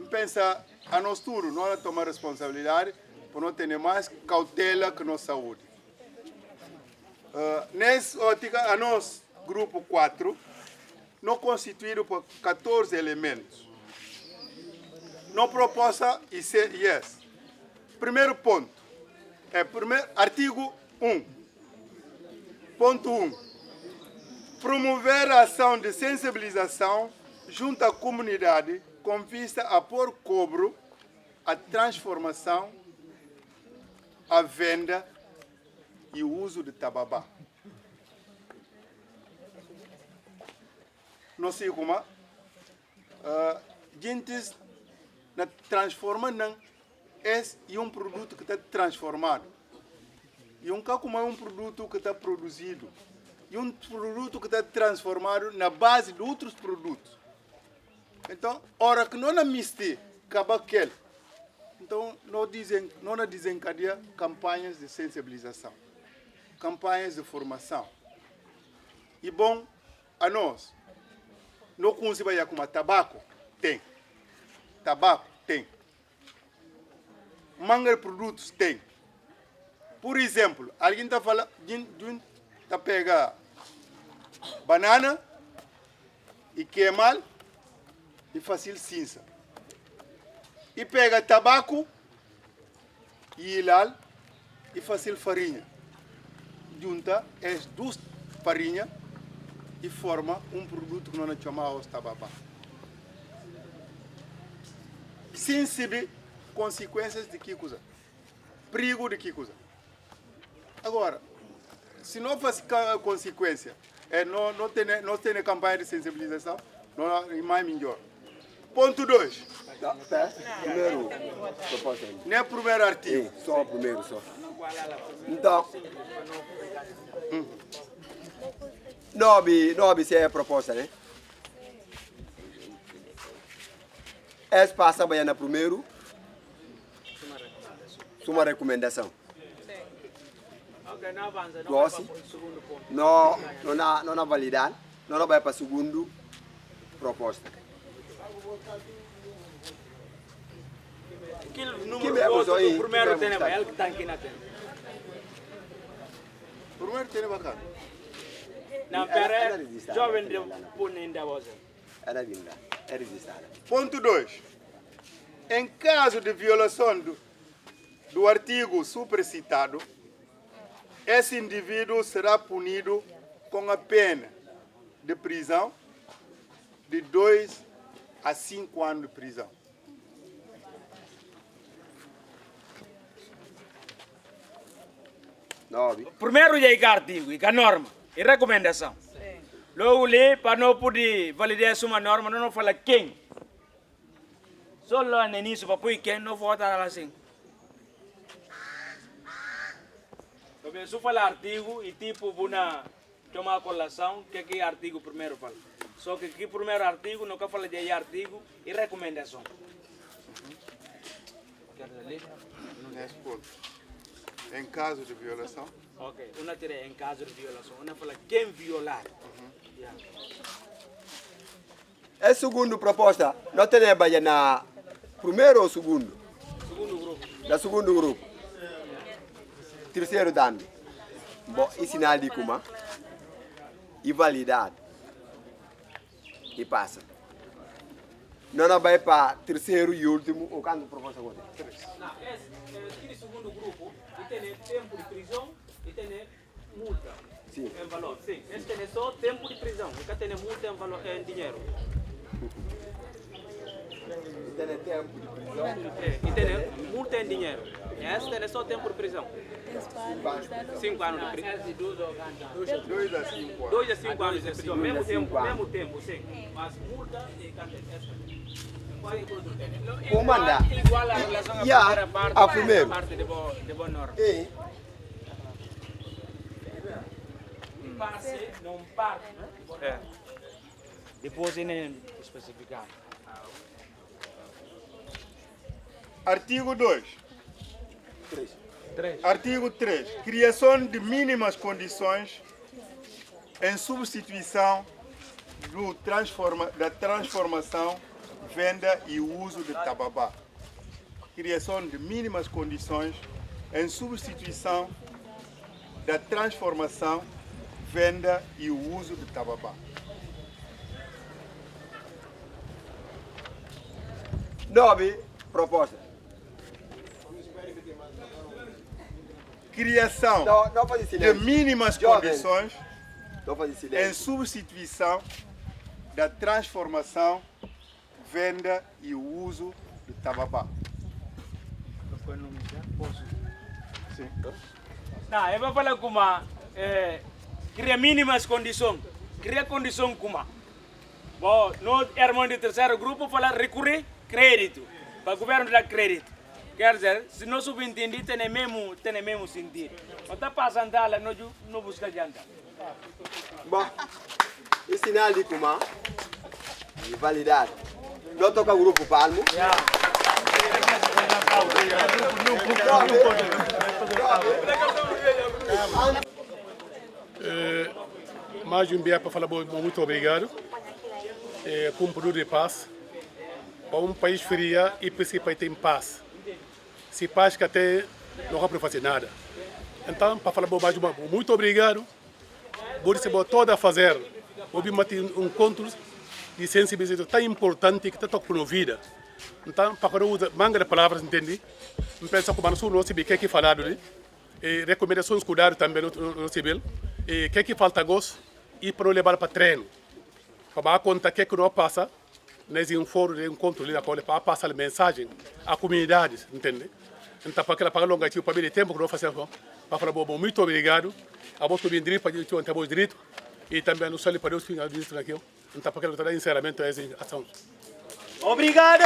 Pensa a nós tudo, nós tomar responsabilidade por não ter mais cautela que a nossa saúde. Nessa ótica, a nós, grupo 4, não constituído por 14 elementos. Não proposta e yes. Primeiro ponto, artigo 1. Ponto 1. Promover a ação de sensibilização junto à comunidade com vista a pôr cobro a transformação, a venda e o uso de tababá. Não sei como, gente transforma não é um produto que está transformado. E como é um produto que está produzido. E um produto que está transformado na base de outros produtos. Então, hora que não mistura cabaquel, então não desencadeia campanhas de sensibilização, campanhas de formação. E bom, a nós, não conseguimos como tabaco, tem. Tabaco, tem. Manga de produtos, tem. Por exemplo, alguém está falando, está pega banana e queimar e fazil cinza. E pega tabaco e ilal e fazil farinha. Junta as duas farinhas e forma um produto que nós chamamos tababá. Sem saber consequências de que coisa, perigo de que coisa. Agora, se não faz consequência, não tem campanha de sensibilização, não é mais melhor. Ponto 2. Primeiro, não é o primeiro artigo. Só o primeiro, só. Então, não se é a proposta, né? Essa passa bem na primeiro, uma recomendação. Doce, não validar, não vai para o segundo proposta. O primeiro tem ele que está aqui na tela. Primeiro tem bacana. Não, pera, jovem de punir da voz. É registrada. Ponto 2. Em caso de violação do artigo supercitado, esse indivíduo será punido com a pena de prisão de 2 a 5 anos de prisão. Primeiro já é artigo, é a norma, é recomendação. Logo ali, para não poder validar essa norma, não fala quem. Só lá no início, para pôr quem, não vota assim. Porque se fala artigo e tipo, buna tomar colação, que é artigo primeiro fala. Só que aqui primeiro artigo, não fala de artigo e recomendação. Nesse ponto. Em caso de violação? Ok, uma tira em caso de violação, uma fala quem violar. É segundo proposta, não tem baia na primeiro ou segundo? Segundo grupo. Na segundo grupo. Terceiro dano. Bom, e sinal de como? E validade. E passa. Não vai para terceiro e último, o canto proposta agora. Não, esse segundo grupo, e tem tempo de prisão e tem multa. Sim. Em valor, sim. Esse tem só tempo de prisão, e tem multa em valor, em dinheiro. Tem tempo de prisão. E tem multa em dinheiro. Esse tem só tempo de prisão. 5 anos de prisão. 2 a 5 anos. 2 a 5 anos de prisão, mesmo tempo, sim. Mas multa e Comanda. Igual a relação à primeira parte, a primeira parte de boa norma. Passe, não parte, né? Depois nem especificado. Artigo 2. Artigo 3. Criação de mínimas condições em substituição da transformação, venda e uso de tababá. Criação de mínimas condições em substituição da transformação, venda e o uso de tababá. Nove proposta. Criação de mínimas condições em substituição da transformação, venda e o uso de tababá. Sim. Não, eu vou falar como cria mínimas condições. Cria condição como. Bom, nós, irmãos do terceiro grupo, falar recorrer crédito. Para o governo dar crédito. Quer dizer, se nós subentendemos, tem mesmo sentido. Não está passando lá, não busca adianta. Bom, o sinal de Kuma e validade. Não toca o grupo Palmo. Mais um dia para falar muito obrigado. Com um período de paz. Para um país frio e principalmente tem paz. Se paz que até não dá para fazer nada. Então, para falar mais muito obrigado. Vou receber toda a fazer. Vou ter encontros de sensibilização tão importante que está tocando na vida. Então, para quando usa manga de palavras, entende? Não pensa como não sei o que é falado, né? E recomendações cuidado também no civil. E o que falta gosto e para levar para treino. Para contar o que não passa, nesse fórum de encontro para passar a mensagem à comunidade, entende? Então, para aquela para longa para o tempo que não fazemos, para falar muito obrigado. A voz que vem direito, para ter o direito e também não só para Deus que administra aqui. Então, para aquela encerramento essa ação. Obrigado!